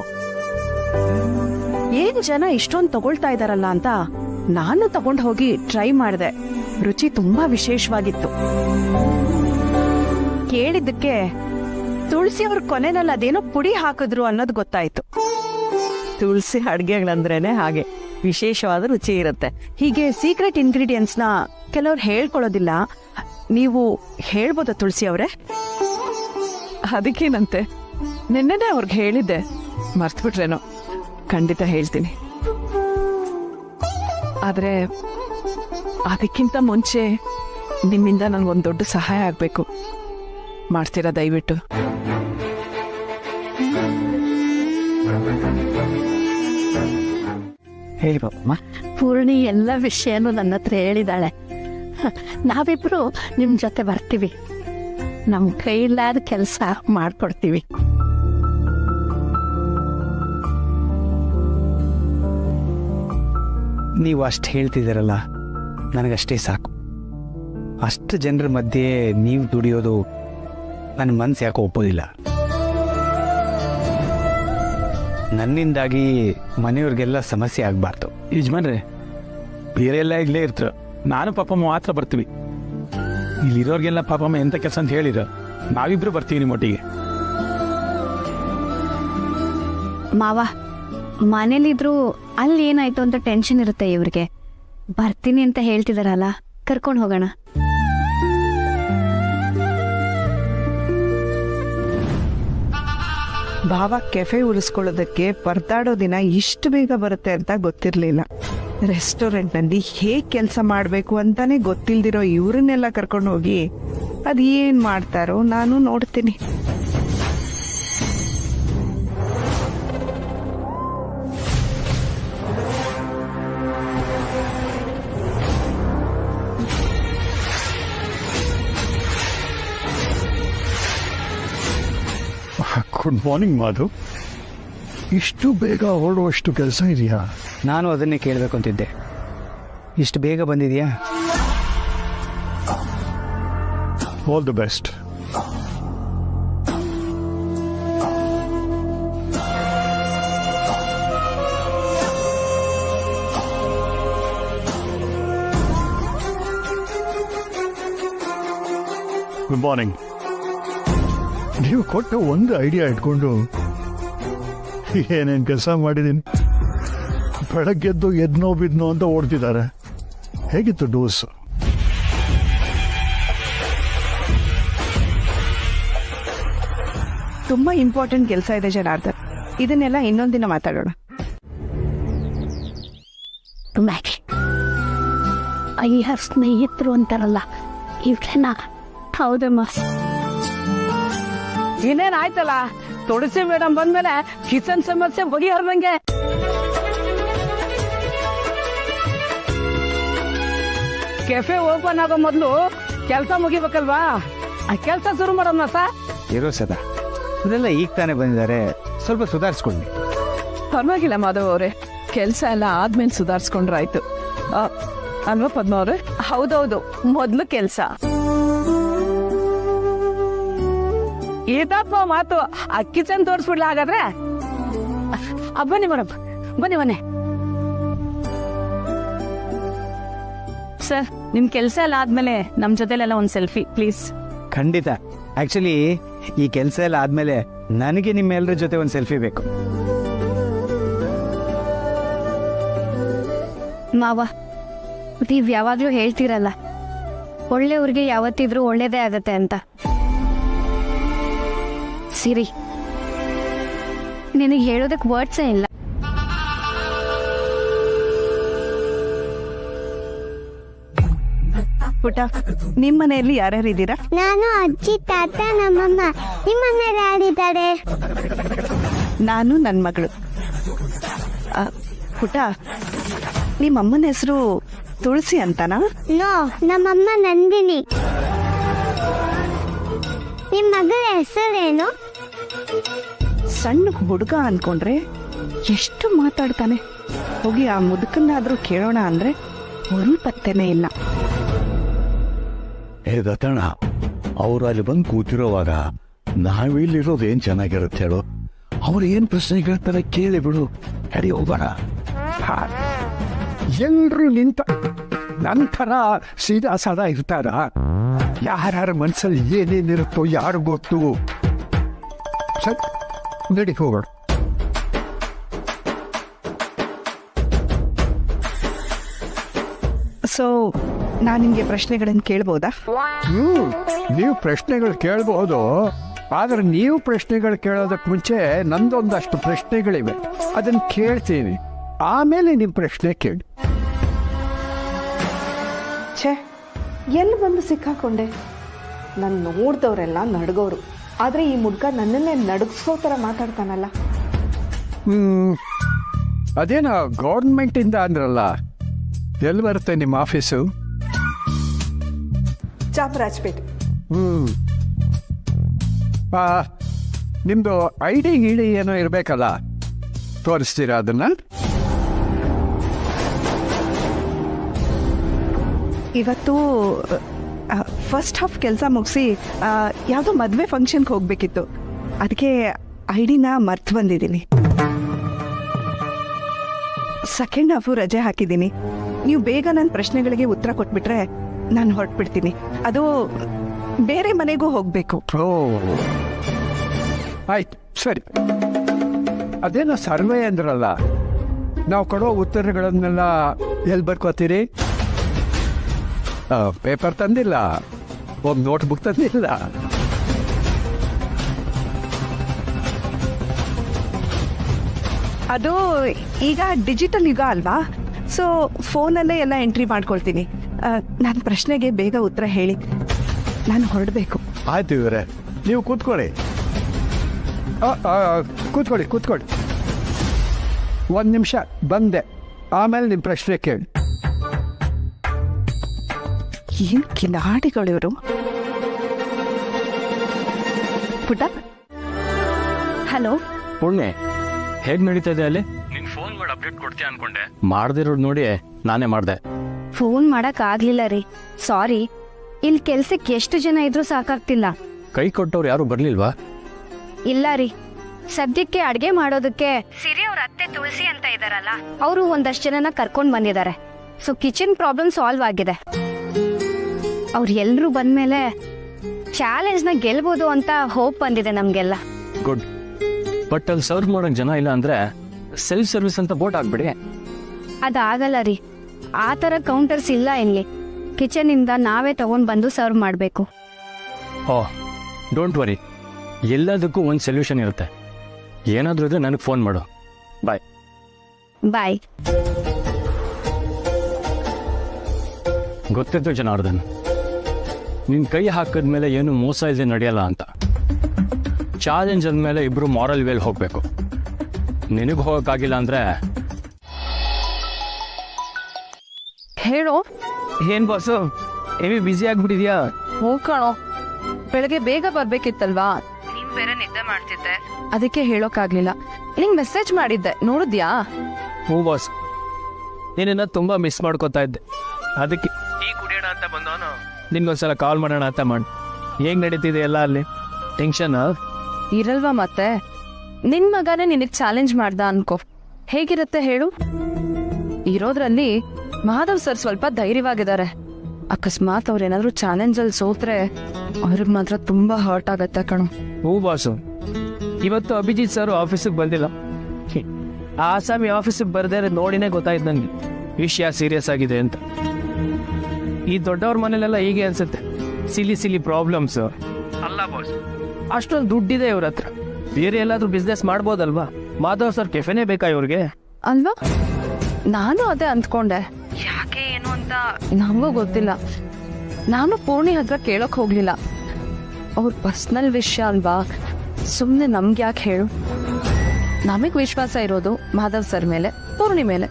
ಏನ್ ಜನ ಇಷ್ಟೊಂದು ತಗೊಳ್ತಾ ಇದಾರಲ್ಲ ಅಂತ ನಾನು ತಗೊಂಡ್ ಹೋಗಿ ಟ್ರೈ ಮಾಡಿದೆ. ರುಚಿ ತುಂಬಾ ವಿಶೇಷವಾಗಿತ್ತು. ಕೇಳಿದ್ದಕ್ಕೆ ತುಳಸಿ ಅವ್ರ ಕೊನೆನಲ್ಲಿ ಅದೇನೋ ಪುಡಿ ಹಾಕಿದ್ರು ಅನ್ನೋದು ಗೊತ್ತಾಯ್ತು. ತುಳಸಿ ಅಡ್ಗೆಗಳಂದ್ರೇನೆ ಹಾಗೆ, ವಿಶೇಷವಾದ ರುಚಿ ಇರುತ್ತೆ. ಹೀಗೆ ಸೀಕ್ರೆಟ್ ಇಂಗ್ರೀಡಿಯೆಂಟ್ಸ್ ನ ಕೆಲವ್ರು ಹೇಳ್ಕೊಳ್ಳೋದಿಲ್ಲ. ನೀವು ಹೇಳ್ಬೋದಾ ತುಳಸಿ ಅವ್ರೆ? ಅದಕ್ಕೇನಂತೆ, ನಿನ್ನೆನೆ ಅವ್ರಿಗೆ ಹೇಳಿದ್ದೆ, ಮರ್ತ್ಬಿಟ್ರೇನೋ. ಖಂಡಿತ ಹೇಳ್ತೀನಿ. ಆದ್ರೆ ಅದಕ್ಕಿಂತ ಮುಂಚೆ ನಿಮ್ಮಿಂದ ನನ್ಗೊಂದು ದೊಡ್ಡ ಸಹಾಯ ಆಗ್ಬೇಕು. ಮಾಡ್ತೀರಾ ದಯವಿಟ್ಟು? ಹೇಳಿ ಪಾಪಮ್ಮ. ಪೂರ್ಣಿ ಎಲ್ಲ ವಿಷಯನೂ ನನ್ನ ಹತ್ರ ಹೇಳಿದಾಳೆ. ನಾವಿಬ್ರು ನಿಮ್ ಜೊತೆ ಬರ್ತೀವಿ, ನಮ್ ಕೈಲಾದ ಕೆಲಸ ಮಾಡ್ಕೊಡ್ತೀವಿ. ನೀವು ಅಷ್ಟು ಹೇಳ್ತಿದ್ದೀರಲ್ಲ, ನನಗಷ್ಟೇ ಸಾಕು. ಅಷ್ಟು ಜನರ ಮಧ್ಯೆ ನೀವು ದುಡಿಯೋದು ನನ್ನ ಮನಸ್ಸು ಯಾಕೋ ಒಪ್ಪೋದಿಲ್ಲ. ನನ್ನಿಂದಾಗಿ ಮನೆಯವ್ರಿಗೆಲ್ಲ ಸಮಸ್ಯೆ ಆಗಬಾರ್ದು. ಯಜಮಾನ್ರೆ, ಬೇರೆ ಎಲ್ಲ ಇಲ್ಲೇ ಇರ್ತಾರೆ, ನಾನು ಪಾಪಮ್ಮ ಮಾತ್ರ ಬರ್ತೀವಿ. ಇಲ್ಲಿರೋರ್ಗೆಲ್ಲ ಪಾಪಮ್ಮ ಎಂತ ಕೆಲಸ ಅಂತ ಹೇಳಿರ, ನಾವಿಬ್ರು ಬರ್ತೀವಿ ನಿಮ್ಮೊಟ್ಟಿಗೆ. ಮಾವ, ಮನೇಲಿದ್ರು ಅಲ್ಲಿ ಏನಾಯ್ತು ಅಂತ ಟೆನ್ಷನ್ ಇರುತ್ತೆ ಇವ್ರಿಗೆ. ಬರ್ತೀನಿ ಅಂತ ಹೇಳ್ತಿದಾರಲ್ಲ, ಕರ್ಕೊಂಡು ಹೋಗೋಣ. ಭಾವ ಕೆಫೆ ಉಳಿಸ್ಕೊಳ್ಳೋದಕ್ಕೆ ಪರದಾಡೋ ದಿನ ಇಷ್ಟು ಬೇಗ ಬರುತ್ತೆ ಅಂತ ಗೊತ್ತಿರ್ಲಿಲ್ಲ. ರೆಸ್ಟೋರೆಂಟ್ನಲ್ಲಿ ಹೇಗೆ ಕೆಲಸ ಮಾಡಬೇಕು ಅಂತಾನೆ ಗೊತ್ತಿಲ್ದಿರೋ ಇವ್ರನ್ನೆಲ್ಲ ಕರ್ಕೊಂಡು ಹೋಗಿ ಅದೇನ್ ಮಾಡ್ತಾರೋ ನಾನು ನೋಡ್ತೀನಿ. Good morning Madhu. ಇಷ್ಟು ಬೇಗ ಹೊರಡುವಷ್ಟು ಕೆಲಸ ಇದೆಯಾ? ನಾನು ಅದನ್ನೇ ಕೇಳಬೇಕು ಅಂತಿದ್ದೆ. ಇಷ್ಟು ಬೇಗ ಬಂದಿದೆಯಾ? All the best. Good morning. ನೀವು ಕೊಟ್ಟ ಒಂದು ಐಡಿಯಾ ಇಟ್ಕೊಂಡು ಏನೇನು ಕೆಲಸ ಮಾಡಿದ್ದೀನಿ. ಬೆಳಗ್ಗೆದ್ದು ಎದ್ನೋ ಬಿದ್ನೋ ಅಂತ ಓಡ್ತಿದ್ದಾರೆ. ಹೇಗಿತ್ತು ಡೋಸ್? ತುಂಬಾ ಇಂಪಾರ್ಟೆಂಟ್ ಕೆಲಸ ಇದೆ ಜನಾರ್ದನ್, ಇದನ್ನೆಲ್ಲ ಇನ್ನೊಂದಿನ ಮಾತಾಡೋಣ. ಅಯ್ಯ, ಸ್ನೇಹಿತರು ಅಂತಾರಲ್ಲ, ಇವ್ರೇನಾ? ಹೌದಮ್ಮ. ಇನ್ನೇನ್ ಆಯ್ತಲ್ಲ, ತುಳಸಿ ಮೇಡಮ್ ಬಂದ್ಮೇಲೆ ಕಿಚನ್ ಸಮಸ್ಯೆ ಬಗೆಹರ್ದಂಗೆ. ಕೆಫೆ ಓಪನ್ ಆಗೋ ಮೊದ್ಲು ಕೆಲಸ ಮುಗಿಬೇಕಲ್ವಾ? ಆ ಕೆಲಸ ಶುರು ಮಾಡೋಣ ಸರ್. ಇರೋ ಸದಾ, ಇದೆಲ್ಲ ಈಗ ತಾನೇ ಬಂದಿದ್ದಾರೆ, ಸ್ವಲ್ಪ ಸುಧಾರಿಸ್ಕೊಳ್ಳಿ. ಪರವಾಗಿಲ್ಲ ಮಾಧವ್ ಅವರೇ, ಕೆಲಸ ಎಲ್ಲ ಆದ್ಮೇಲೆ ಸುಧಾರಿಸ್ಕೊಂಡ್ರಾಯ್ತು ಅಲ್ವಾ ಪದ್ಮ ಅವ್ರೆ? ಹೌದೌದು, ಮೊದ್ಲು ಕೆಲಸ. ಏತಪ್ಪ ಮಾತು, ಆ ಕಿಚನ್ ತೋರಿಸ್ಬಿಡ್ಲ ಹಾಗಾದ್ರೆ? ಬನ್ನಿ ಮೇಡಮ್, ಬನ್ನಿ ಬನ್ನಿ. ಸರ್, ನಿಮ್ ಕೆಲಸ ಎಲ್ಲ ಆದ್ಮೇಲೆ ನಮ್ ಜೊತೆಲೆಲ್ಲ ಒಂದ್ ಸೆಲ್ಫಿ ಪ್ಲೀಸ್. ಖಂಡಿತ. ಆಕ್ಚುಲಿ ಈ ಕೆಲಸ ಎಲ್ಲ ಆದ್ಮೇಲೆ ನನಗೆ ನಿಮ್ಮೆಲ್ಲರ ಜೊತೆ ಒಂದು ಸೆಲ್ಫಿ ಬೇಕು. ಮಾವ, ನೀವ್ ಯಾವಾಗ್ಲೂ ಹೇಳ್ತೀರಲ್ಲ, ಒಳ್ಳೆಯವ್ರಿಗೆ ಯಾವತ್ತಿದ್ರೂ ಒಳ್ಳೇದೇ ಆಗತ್ತೆ ಅಂತ. ಸಿರಿ, ನಿನಗೆ ಹೇಳೋದಕ್ಕೆ ವರ್ಡ್ಸೇ ಇಲ್ಲ. ಪುಟ, ನಿಮ್ ಮನೆಯಲ್ಲಿ ಯಾರ್ಯಾರು ಇದ್ದೀರಾ? ನಾನು, ಅಜ್ಜಿ, ತಾತ, ನಮ್ಮಮ್ಮ. ನಿಮ್ಮ ಮನೇಲಿ ಯಾರಿದ್ದಾರೆ? ನಾನು, ನನ್ನ ಮಗಳು. ಪುಟ, ನಿಮ್ಮಮ್ಮನ ಹೆಸರು ತುಳಸಿ ಅಂತನಾ? ನೋ, ನಮ್ಮಮ್ಮ ನಂದಿನಿ. ನಿಮ್ಮ ಮಗಳ ಹೆಸರೇನು? ಸಣ್ಣ ಹುಡುಗ ಅನ್ಕೊಂಡ್ರೆ ಎಷ್ಟು ಮಾತಾಡ್ತಾನೆ. ಹೋಗಿ ಆ ಮುದುಕನ್ನಾದ್ರೂ ಕೇಳೋಣ ಅಂದ್ರೆ ಒಂದು ಪತ್ತೆನೇ ಇಲ್ಲ. ಹೇ ದತ್ತಣ್ಣ, ಅವ್ರು ಅಲ್ಲಿ ಬಂದು ಕೂತಿರೋವಾಗ ನಾವಿಲ್ಲಿರೋದು ಏನ್ ಚೆನ್ನಾಗಿರುತ್ತೆ ಹೇಳು. ಅವ್ರು ಏನ್ ಪ್ರಶ್ನೆ ಕೇಳ್ತಾರೆ ಕೇಳಿ ಬಿಡು, ಹೇಳಿ ಹೋಗೋಣ. ಎಲ್ರು ನಂತರ ಸೀದಾ ಸಾದಾ ಇರ್ತಾರ? ಯಾರ್ಯಾರ ಮನ್ಸಲ್ಲಿ ಏನೇನಿರುತ್ತೋ ಯಾರು ಗೊತ್ತು. ಸರಿ, ನಡಿ ಹೋಗೋಣ. ಸೊ ನಾನು ನಿಮಗೆ ಪ್ರಶ್ನೆಗಳನ್ನು ಕೇಳ್ಬೋದಾ? ನೀವು ಪ್ರಶ್ನೆಗಳು ಕೇಳ್ಬೋದು, ಆದ್ರೆ ನೀವು ಪ್ರಶ್ನೆಗಳು ಕೇಳೋದಕ್ಕೆ ಮುಂಚೆ ನಂದೊಂದಷ್ಟು ಪ್ರಶ್ನೆಗಳಿವೆ, ಅದನ್ನು ಕೇಳ್ತೀನಿ, ಆಮೇಲೆ ನಿಮ್ಮ ಪ್ರಶ್ನೆ ಕೇಳಿ. ಛೇ, ಎಲ್ಲಿ ಬಂದು ಸಿಕ್ಕಾಕೊಂಡೆ? ನಾನು ನೋಡ್ದವ್ರೆಲ್ಲ ನಡ್ಗೋರು, ಆದ್ರೆ ಈ ಮುಡ್ಕ ನನ್ನನ್ನೇ ನಡುಗಿಸೋ ಥರ ಮಾತಾಡ್ತಾನಲ್ಲ. ಅದೇನೋ ಗೌರ್ಮೆಂಟಿಂದ ಅಂದ್ರಲ್ಲ, ಎಲ್ಲಿ ಬರುತ್ತೆ ನಿಮ್ಮ ಆಫೀಸು? ಚಾಮರಾಜಪೇಟೆ. ನಿಮ್ಮದು ಐಡಿ ಗಿಡಿ ಏನೋ ಇರಬೇಕಲ್ಲ, ತೋರಿಸ್ತೀರಾ ಅದನ್ನ? ಇವತ್ತು ಫಸ್ಟ್ ಹಾಫ್ ಕೆಲಸ ಮುಗಿಸಿ ಯಾವುದೋ ಮದುವೆ ಫಂಕ್ಷನ್ಗೆ ಹೋಗ್ಬೇಕಿತ್ತು, ಅದಕ್ಕೆ ಐಡಿನ ಮರ್ತು ಬಂದಿದ್ದೀನಿ. ಸೆಕೆಂಡ್ ಹಾಫು ರಜೆ ಹಾಕಿದ್ದೀನಿ. ನೀವು ಬೇಗ ನನ್ನ ಪ್ರಶ್ನೆಗಳಿಗೆ ಉತ್ತರ ಕೊಟ್ಬಿಟ್ರೆ ನಾನು ಹೊರಟ್ಬಿಡ್ತೀನಿ. ಅದು ಬೇರೆ ಮನೆಗೂ ಹೋಗಬೇಕು. ಓ ಆಯ್ತು, ಸರಿ. ಅದೇನೋ ಸರ್ವೆ ಅಂದ್ರಲ್ಲ, ನಾವು ಕೊಡೋ ಉತ್ತರಗಳನ್ನೆಲ್ಲ ಎಲ್ಲಿ ಬರ್ಕೋತೀರಿ? ಪೇಪರ್ ತಂದಿಲ್ಲ, ಒಂದು ನೋಟ್ ಬುಕ್ ತಂದಿಲ್ಲ. ಅದು ಈಗ ಡಿಜಿಟಲ್ ಯುಗ ಅಲ್ವಾ, ಸೊ ಫೋನಲ್ಲೇ ಎಲ್ಲ ಎಂಟ್ರಿ ಮಾಡ್ಕೊಳ್ತೀನಿ. ನನ್ನ ಪ್ರಶ್ನೆಗೆ ಬೇಗ ಉತ್ತರ ಹೇಳಿ, ನಾನು ಹೊರಡಬೇಕು. ಆಯ್ತು ಇವರೇ, ನೀವು ಕೂತ್ಕೊಳ್ಳಿ. ಕೂತ್ಕೊಳ್ಳಿ. ಒಂದು ನಿಮಿಷ ಬಂದೆ, ಆಮೇಲೆ ನಿಮ್ಮ ಪ್ರಶ್ನೆ ಕೇಳಿ. ಏನು ಕಿಲಾಡಿಗಳಿವರು. ಪುಟ್ಟ, ಹಲೋ ಪುಣ್ಯ, ಹೇಗ್ ನಡೀತಾ ಇದೆ ಅಲ್ಲಿ? ನಿನ್ ಫೋನ್ ಮಾಡಿ ಅಪ್ಡೇಟ್ ಕೊಡ್ತೀಯ ಅನ್ಕೊಂಡೆ, ಮಾಡ್ದಿರೋದು ನೋಡಿ ನಾನೇ ಮಾಡ್ದೆ. ಫೋನ್ ಮಾಡಕ್ ಆಗ್ಲಿಲ್ಲ ರೀ, ಸಾರಿ. ಇಲ್ಲಿ ಕೆಲ್ಸಕ್ಕೆ ಎಷ್ಟು ಜನ ಇದ್ರೂ ಸಾಕಾಗ್ತಿಲ್ಲ. ಕೈ ಕೊಟ್ಟವ್ರು ಯಾರು ಬರ್ಲಿಲ್ವಾ? ಇಲ್ಲ ರೀ, ಸದ್ಯಕ್ಕೆ ಅಡ್ಗೆ ಮಾಡೋದಕ್ಕೆ ಸಿರಿ ಅವ್ರ ಅತ್ತೆ ತುಳಸಿ ಅಂತ ಇದಾರಲ್ಲ, ಅವರು ಒಂದಷ್ಟು ಜನನ ಕರ್ಕೊಂಡ್ ಬಂದಿದ್ದಾರೆ. ಸೊ ಕಿಚನ್ ಪ್ರಾಬ್ಲಮ್ ಸಾಲ್ವ್ ಆಗಿದೆ. ಅವ್ರು ಎಲ್ರು ಬಂದ್ಮೇಲೆ ಚಾಲೆಂಜ್ ನ ಗೆಲ್ಬೋದು ಅಂತ ಹೋಪ್ ಬಂದಿದೆ ನಮ್ಗೆಲ್ಲ. ಗುಡ್. ಬಟ್ ಅಲ್ಲಿ ಸರ್ವ್ ಮಾಡೋಕ್ ಜನ ಇಲ್ಲ ಅಂದ್ರೆ ಸೆಲ್ಫ್ ಸರ್ವಿಸ್ ಅಂತ ಬೋರ್ಡ್ ಹಾಕ್ಬಿಡಿ. ಅದಾಗಲ್ಲ ರೀ, ಆ ತರ ಕೌಂಟರ್ಸ್ ಇಲ್ಲ ಇಲ್ಲಿ. ಕಿಚನ್ ಇಂದ ನಾವೇ ತಗೊಂಡ್ ಬಂದು ಸರ್ವ್ ಮಾಡ್ಬೇಕು. ಓ ಡೋಂಟ್ ವರಿ, ಎಲ್ಲದಕ್ಕೂ ಒಂದು ಸೊಲ್ಯೂಷನ್ ಇರುತ್ತೆ. ಏನಾದ್ರೂ ಇದ್ರೆ ನನಗೆ ಫೋನ್ ಮಾಡು. ಬಾಯ್ ಬಾಯ್. ಗೊತ್ತಿತ್ತು ಜನಾರ್ದನ್, ನಿನ್ ಕೈ ಹಾಕಿದ್ಮೇಲೆ ಏನು ಮೋಸ ಇದೆ ನಡೆಯಲ್ಲ ಅಂತ. ಚಾಲೆಂಜ್ ಅಂದಮೇಲೆ ಇಬ್ರು ಮಾರಲ್ ವೇಲ್ ಹೋಗ್ಬೇಕು. ನಿನಗೆ ಹೋಗಕ್ಕಾಗಿಲ್ಲ ಅಂದ್ರೆ ಹೇಳೋ. ಏನ್ ಬಾಸು, ಹೆವಿ ಬ್ಯುಸಿ ಆಗ್ಬಿಟ್ಟಿದ್ಯಾ? ಹೋಗ್ಕಣೋ, ಬೆಳಗ್ಗೆ ಬೇಗ ಬರ್ಬೇಕಿತ್ತಲ್ವಾ? ನೀನ್ ಬೇರೆ ನಿದ್ದೆ ಮಾಡ್ತಿದ್ದೆ, ಅದಕ್ಕೆ ಹೇಳೋಕ್ಕಾಗ್ಲಿಲ್ಲ. ನಿಂಗೆ ಮೆಸೇಜ್ ಮಾಡಿದ್ದೆ, ನೋಡಿದ್ಯಾ? ಹ್ಞೂ ಬಾಸ್, ನೀನನ್ನ ತುಂಬಾ ಮಿಸ್ ಮಾಡ್ಕೋತಾ ಇದ್ದೆ. ಅದಕ್ಕೆ ಟೀ ಕುಡಿಯೋಣ ಅಂತ ಬಂದವನು ನಿನ್ಗೊಂದ್ಸಲ ಕಾಲ್ ಮಾಡೋಣ ಅಂತ ಮಾಡಿ. ಹೇಗ್ ನಡೀತಿದೆ ಎಲ್ಲ ಅಲ್ಲಿ? ಟೆನ್ಷನ್ ಇರಲ್ವಾ ಮತ್ತೆ? ನಿನ್ ಮಗನೇ ನಿನಗ್ ಚಾಲೆಂಜ್ ಮಾಡ್ದ ಅನ್ಕೋ, ಹೇಗಿರುತ್ತೆ ಹೇಳು? ಇರೋದ್ರಲ್ಲಿ ಮಾಧವ್ ಸರ್ ಸ್ವಲ್ಪ ಧೈರ್ಯವಾಗಿದ್ದಾರೆ. ಅಕಸ್ಮಾತ್ ಅವ್ರೇನಾದ್ರೂ ಚಾಲೆಂಜ್ ಅಲ್ಲಿ ಸೋತ್ರೆ ಅವ್ರಿಗೆ ಮಾತ್ರ ತುಂಬಾ ಹರ್ಟ್ ಆಗತ್ತೆ ಕಣು. ಹ್ಞೂ ಬಾಸು, ಇವತ್ತು ಅಭಿಜಿತ್ ಸರ್ ಆಫೀಸಿಗೆ ಬಂದಿಲ್ಲ. ಆ ಆಸಾಮಿ ಆಫೀಸಿಗೆ ಬರ್ದೇ ನೋಡಿನೇ ಗೊತ್ತಾಯ್ತು ನನಗೆ ವಿಷಯ ಸೀರಿಯಸ್ ಆಗಿದೆ ಅಂತ. ಈ ದೊಡ್ಡವ್ರ ಮನೇಲೆಲ್ಲ ಹೀಗೆ ಅನ್ಸುತ್ತೆ, ಸಿಲಿ ಪ್ರಾಬ್ಲಮ್ಸ್ ಅಲ್ಲ ಬಾಸ್. ಅಷ್ಟೊಂದು ದುಡ್ಡಿದೆ ಇವ್ರ ಹತ್ರ, ಬೇರೆ ಎಲ್ಲಾದ್ರೂ ಬಿಸ್ನೆಸ್ ಮಾಡ್ಬೋದಲ್ವಾ? ಮಾಧವ್ ಸರ್ ಕೆಫೆನೇ ಬೇಕಾ ಇವ್ರಿಗೆ ಅಲ್ವಾ? ನಾನು ಅದೇ ಅಂದ್ಕೊಂಡೆ, ಯಾಕೆ ಏನು ಅಂತ ನಮಗೂ ಗೊತ್ತಿಲ್ಲ. ನಾನು ಪೂರ್ಣಿ ಹತ್ರ ಕೇಳಕ್ ಹೋಗ್ಲಿಲ್ಲ, ಅವ್ರ ಪರ್ಸ್ನಲ್ ವಿಷಯ ಅಲ್ವಾ, ಸುಮ್ಮನೆ ನಮ್ಗೆ ಯಾಕೆ ಹೇಳು? ನಮಗ್ ವಿಶ್ವಾಸ ಇರೋದು ಮಾಧವ್ ಸರ್ ಮೇಲೆ, ಪೂರ್ಣಿ ಮೇಲೆ.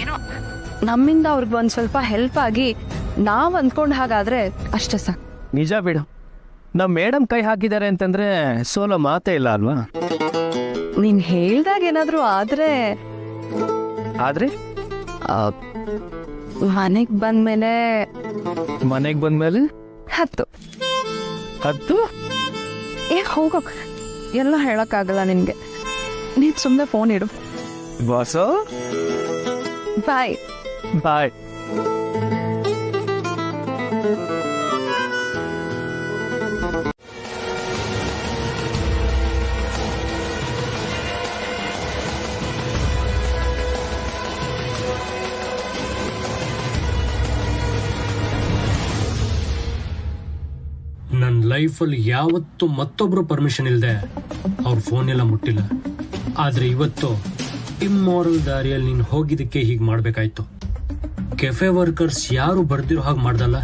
ಏನೋ ನಮ್ಮಿಂದ ಅವ್ರಿಗೆ ಒಂದ್ ಸ್ವಲ್ಪ ಹೆಲ್ಪ್ ಆಗಿ ನಾವ್ ಅಂದ್ಕೊಂಡ್ ಹಾಗಾದ್ರೆ ಅಷ್ಟೇ ಸಾಕು. ನಿಜ ಬಿಡು, ನಮ್ಮ ಮೇಡಮ್ ಕೈ ಹಾಕಿದ್ದಾರೆ ಅಂತಂದ್ರೆ ಸೋಲೋ ಮಾತೇ ಇಲ್ಲ ಅಲ್ವಾ? ನೀನ್ ಹೇಳ್ದಾಗ ಏನಾದ್ರು ಆದ್ರೆ ಮನೆಗ್ ಬಂದ್ಮೇಲೆ ಮನೆಗೆ ಬಂದ್ಮೇಲೆ 10 ಹೋಗೋ ಎಲ್ಲ ಹೇಳಕ್ಕಾಗಲ್ಲ ನಿನ್ಗೆ. ನೀನ್ ಸುಮ್ನೆ ಫೋನ್ ಇಡು. ಬಾಸು ಬಾಯ್. ಬಾಯ್. ನನ್ನ ಲೈಫಲ್ಲಿ ಯಾವತ್ತೂ ಮತ್ತೊಬ್ರು ಪರ್ಮಿಷನ್ ಇಲ್ಲದೆ ಅವ್ರ ಫೋನ್ ಎಲ್ಲ ಮುಟ್ಟಿಲ್ಲ. ಆದ್ರೆ ಇವತ್ತು ಇಮ್ಮಾರಲ್ ದಾರಿಯಲ್ಲಿ ನೀನು ಹೋಗಿದ್ದಕ್ಕೆ ಹೀಗೆ ಮಾಡ್ಬೇಕಾಯ್ತು. ಕೆಫೆ ವರ್ಕರ್ಸ್ ಯಾರು ಬರ್ದಿರೋ ಹಾಗೆ ಮಾಡ್ದಲ್ಲ.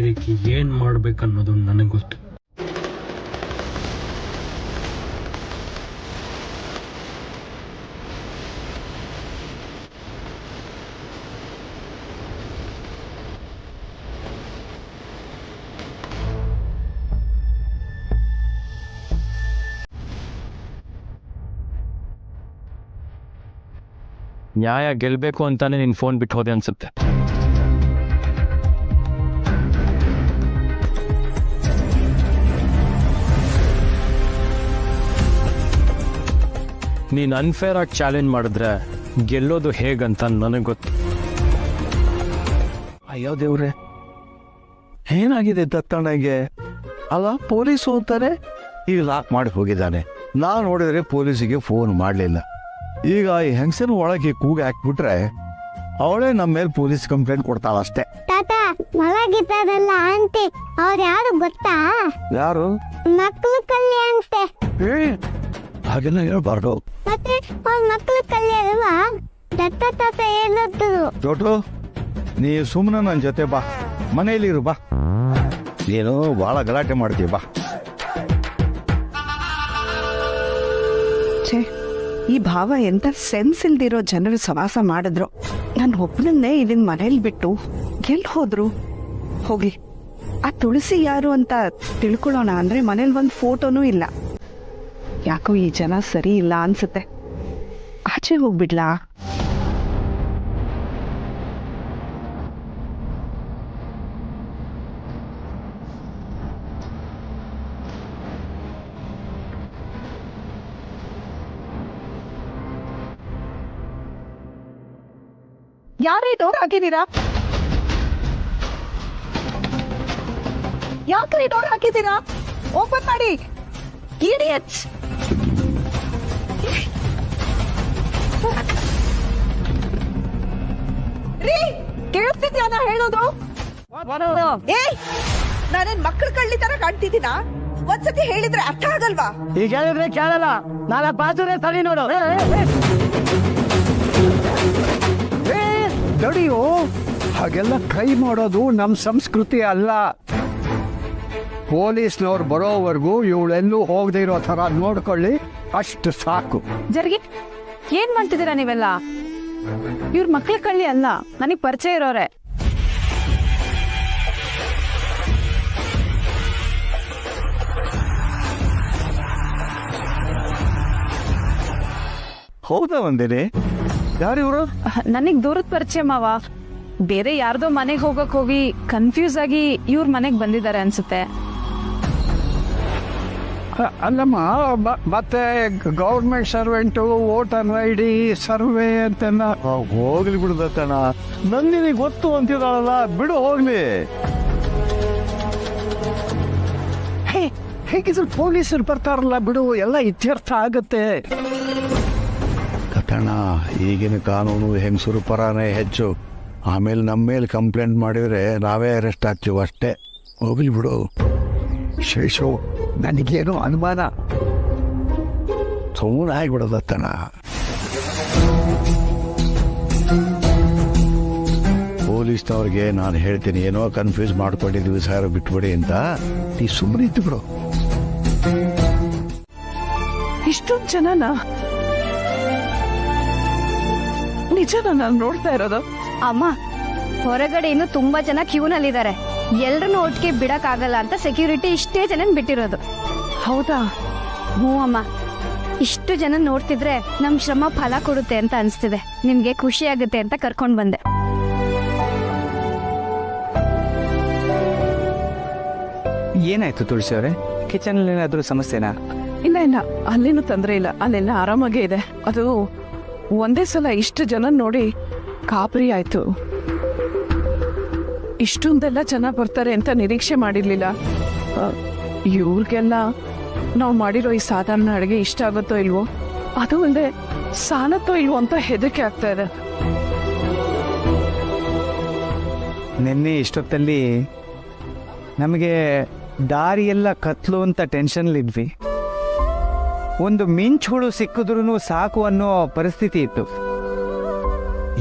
ಇದಕ್ಕೆ ಏನ್ ಮಾಡ್ಬೇಕನ್ನೋದು ನನಗೆ ಗೊತ್ತು. ನ್ಯಾಯ ಗೆಲ್ಬೇಕು ಅಂತಾನೆ ನಿನ್ ಫೋನ್ ಬಿಟ್ಟು ಹೋದೆ ಅನ್ಸುತ್ತೆ. ನೀನ್ ಅನ್ಫೇರ್ ಆಗಿ ಚಾಲೆಂಜ್ ಮಾಡಿದ್ರೆ ಗೆಲ್ಲೋದು ಹೇಗಂತ ನನಗೆ ಗೊತ್ತು. ಅಯ್ಯೋ ದೇವ್ರೆ, ಏನಾಗಿದೆ ದತ್ತಣ್ಣಗೆ? ಅಲ್ಲ, ಪೊಲೀಸು ಅಂತಾನೆ ಈಗ ಲಾಕ್ ಮಾಡಿ ಹೋಗಿದ್ದಾನೆ. ನಾನು ನೋಡಿದ್ರೆ ಪೊಲೀಸಿಗೆ ಫೋನ್ ಮಾಡಲಿಲ್ಲ. ಈಗ ಈ ಹೆಂಗಸನ ಒಳಗೆ ಕೂಗಿ ಹಾಕ್ಬಿಟ್ರೆ ಅವಳೇ ನಮ್ಮ ಮೇಲೆ ಪೊಲೀಸ್ ಕಂಪ್ಲೇಂಟ್ ಕೊಡ್ತಾಳ ಅಷ್ಟೇ. ತಾತ ಮಲಗಿದ್ದಾರಲ್ಲ ಆಂಟಿ, ಅವ್ರು ಯಾರು ಗೊತ್ತಾ? ಯಾರು? ಮಕ್ಕಳು ಕಲ್ಯ ಅಂತೆ. ಹಾಗೆಲ್ಲ ಹೇಳ್ಬಾರ್ದು. ಮತ್ತೆ ಅವ್ರ ಮಕ್ಕಳು ಕಲ್ಯ ಅಲ್ವಾ? ದತ್ತ ತಾತ ಹೇಳಿದ್ರು. ಚೋಟು, ನೀ ಸುಮ್ಮನೆ ನನ್ನ ಜೊತೆ ಬಾ, ಮನೇಲಿರು ಬಾ. ನೀನು ಭಾಳ ಗಲಾಟೆ ಮಾಡ್ತೀವಿ, ಬಾ. ಈ ಭಾವ ಎಂತ ಸೆನ್ಸ್ ಇಲ್ದಿರೋ ಜನರು ಸವಾಸ ಮಾಡಿದ್ರು. ನಾನು ಒಬ್ಬನನ್ನೇ ಇದನ್ ಮನೇಲಿ ಬಿಟ್ಟು ಎಲ್ಲಿ ಹೋದ್ರು? ಹೋಗ್ಲಿ, ಆ ತುಳಸಿ ಯಾರು ಅಂತ ತಿಳ್ಕೊಳ್ಳೋಣ ಅಂದ್ರೆ ಮನೇಲಿ ಒಂದು ಫೋಟೋನೂ ಇಲ್ಲ. ಯಾಕೋ ಈ ಜನ ಸರಿ ಇಲ್ಲ ಅನ್ಸುತ್ತೆ. ಆಚೆ ಹೋಗ್ಬಿಡ್ಲಾ? ಯಾರೇ ಡೋರ್ ಹಾಕಿದ್ದೀರಾ? ಯಾಕ್ರಿ ಡೋರ್ ಹಾಕಿದ್ದೀರಾ? ಓಪನ್ ಮಾಡಿ. ಇಡಿಯಟ್ಸ್! ರೀ, ಕೇಳ್ತಿದ್ಯಾ ನಾ ಹೇಳೋದು? ಏಯ್, ನಾನೇನ್ ಮಕ್ಕಳು ಕಳ್ಳಿ ತರ ಕಾಣ್ತಿದ್ದೀನಾ? ಒಂದ್ಸತಿ ಹೇಳಿದ್ರೆ ಅರ್ಥ ಆಗಲ್ವಾ? ಈಗ ಹೇಳಿದ್ರೆ ಕೇಳಲ್ಲ. ನಾಳೆ ಬಾಜುರೆ ಸರಿ ನೋಡು. ದಡಿಯೋ, ಹಾಗೆಲ್ಲ ಕೈ ಮಾಡೋದು ನಮ್ಮ ಸಂಸ್ಕೃತಿ ಅಲ್ಲ. ಪೊಲೀಸ್ನವ್ರು ಬರೋವರೆಗೂ ಇವಳೆಲ್ಲೂ ಹೋಗದೆ ಇರೋ ಥರ ನೋಡ್ಕೊಳ್ಳಿ, ಅಷ್ಟು ಸಾಕು. ಜರ್ಗಿ, ಏನ್ ಮಾಡ್ತಿದ್ದೀರಾ ನೀವೆಲ್ಲ? ಇವ್ರ ಮಕ್ಳ ಕಳ್ಳಿ ಅಲ್ಲ, ನನಗ್ ಪರಿಚಯ ಇರೋರೆ. ಹೌದಾ ಒಂದೇನೆ? ಯಾರಿವರು? ನನಗ್ ದೂರದ ಪರಿಚಯ ಮಾವ. ಬೇರೆ ಯಾರ್ದೋ ಮನೆಗೆ ಹೋಗಕ್ ಹೋಗಿ ಕನ್ಫ್ಯೂಸ್ ಆಗಿ ಇವ್ರ ಮನೆಗ್ ಬಂದಿದ್ದಾರೆ ಅನ್ಸುತ್ತೆ. ಅಲ್ಲಮ್ಮ, ಮತ್ತೆ government servant, voter ID, survey ಅಂತೆಲ್ಲ. ಹೋಗ್ಲಿ ಬಿಡು ದತ್ತಣ್ಣ, ನಂದಿನಿ ಗೊತ್ತು ಅಂತಿದ್ದಾಳಲ್ಲ, ಬಿಡು ಹೋಗ್ಲಿ. ಹೇಗಿದ್ರು ಪೊಲೀಸರು ಬರ್ತಾರಲ್ಲ, ಬಿಡು, ಎಲ್ಲ ಇತ್ಯರ್ಥ ಆಗತ್ತೆ. ದತ್ತಣ್ಣ, ಈಗಿನ ಕಾನೂನು ಹೆಂಗಸರು ಪರಾನೇ ಹೆಚ್ಚು. ಆಮೇಲೆ ನಮ್ಮ ಮೇಲೆ ಕಂಪ್ಲೇಂಟ್ ಮಾಡಿದ್ರೆ ನಾವೇ ಅರೆಸ್ಟ್ ಆಗ್ತೀವಿ ಅಷ್ಟೇ. ಹೋಗ್ಲಿ ಬಿಡು. ಶೇಷು, ನನಗೇನು ಅನುಮಾನ. ಸುಮ್ಮನೆ ಆಗಿಬಿಡೋದತ್ತಣ್ಣ. ಪೊಲೀಸ್ನವ್ರಿಗೆ ನಾನು ಹೇಳ್ತೀನಿ, ಏನೋ ಕನ್ಫ್ಯೂಸ್ ಮಾಡ್ಕೊಂಡಿದ್ವಿ ಸರ್, ಬಿಟ್ಬಿಡಿ ಅಂತ. ನೀ ಸುಮ್ಮನೆ ಇದ್ದು ಬಿಡು. ಇಷ್ಟೊಂದು ಜನನ ನಿಜನ ನಾನು ನೋಡ್ತಾ ಇರೋದು? ಅಮ್ಮ, ಹೊರಗಡೆ ಇನ್ನು ತುಂಬಾ ಜನ ಕ್ಯೂನಲ್ಲಿದ್ದಾರೆ. ಎಲ್ರನ್ನೂ ಒಟ್ಟಿಗೆ ಬಿಡಕ್ ಆಗಲ್ಲ ಅಂತ ಸೆಕ್ಯೂರಿಟಿ ಇಷ್ಟೇ ಜನ ಬಿಟ್ಟಿರೋದು. ಹೌದಾ? ಹ್ಞೂ ಅಮ್ಮ. ಇಷ್ಟು ಜನ ನೋಡ್ತಿದ್ರೆ ನಮ್ ಶ್ರಮ ಫಲ ಕೊಡುತ್ತೆ ಅಂತ ಅನ್ಸ್ತಿದೆ. ನಿಮ್ಗೆ ಖುಷಿ ಆಗುತ್ತೆ ಅಂತ ಕರ್ಕೊಂಡ್ ಬಂದೆ. ಏನಾಯ್ತು ತುಳಸಿ ಅವರೇ? ಕಿಚನ್ ಅಲ್ಲಿ ಏನಾದ್ರೂ ಸಮಸ್ಯೆನಾ? ಇಲ್ಲ ಇಲ್ಲ, ಅಲ್ಲೇನು ತೊಂದರೆ ಇಲ್ಲ, ಅಲ್ಲೆಲ್ಲ ಆರಾಮಾಗೇ ಇದೆ. ಅದು ಒಂದೇ ಸಲ ಇಷ್ಟು ಜನ ನೋಡಿ ಕಾಪರಿ ಆಯ್ತು. ಇಷ್ಟೊಂದೆಲ್ಲ ಜನ ಬರ್ತಾರೆ ಅಂತ ನಿರೀಕ್ಷೆ ಮಾಡಿರ್ಲಿಲ್ಲ. ಇವ್ರಿಗೆಲ್ಲ ನಾವು ಮಾಡಿರೋ ಈ ಸಾಧಾರಣ ಅಡುಗೆ ಇಷ್ಟ ಆಗುತ್ತೋ ಇಲ್ವೋ, ಅದು ಅಲ್ಲದೆ ಸಾಲತ್ತೋ ಇಲ್ವೋ ಅಂತ ಹೆದರಿಕೆ ಆಗ್ತಾ ಇದೆ. ನಿನ್ನೆ ಇಷ್ಟೊತ್ತಲ್ಲಿ ನಮಗೆ ದಾರಿಯೆಲ್ಲ ಕತ್ಲು ಅಂತ ಟೆನ್ಷನ್ಲಿದ್ವಿ. ಒಂದು ಮಿಂಚುಗಳು ಸಿಕ್ಕಿದ್ರೂ ಸಾಕು ಅನ್ನೋ ಪರಿಸ್ಥಿತಿ ಇತ್ತು.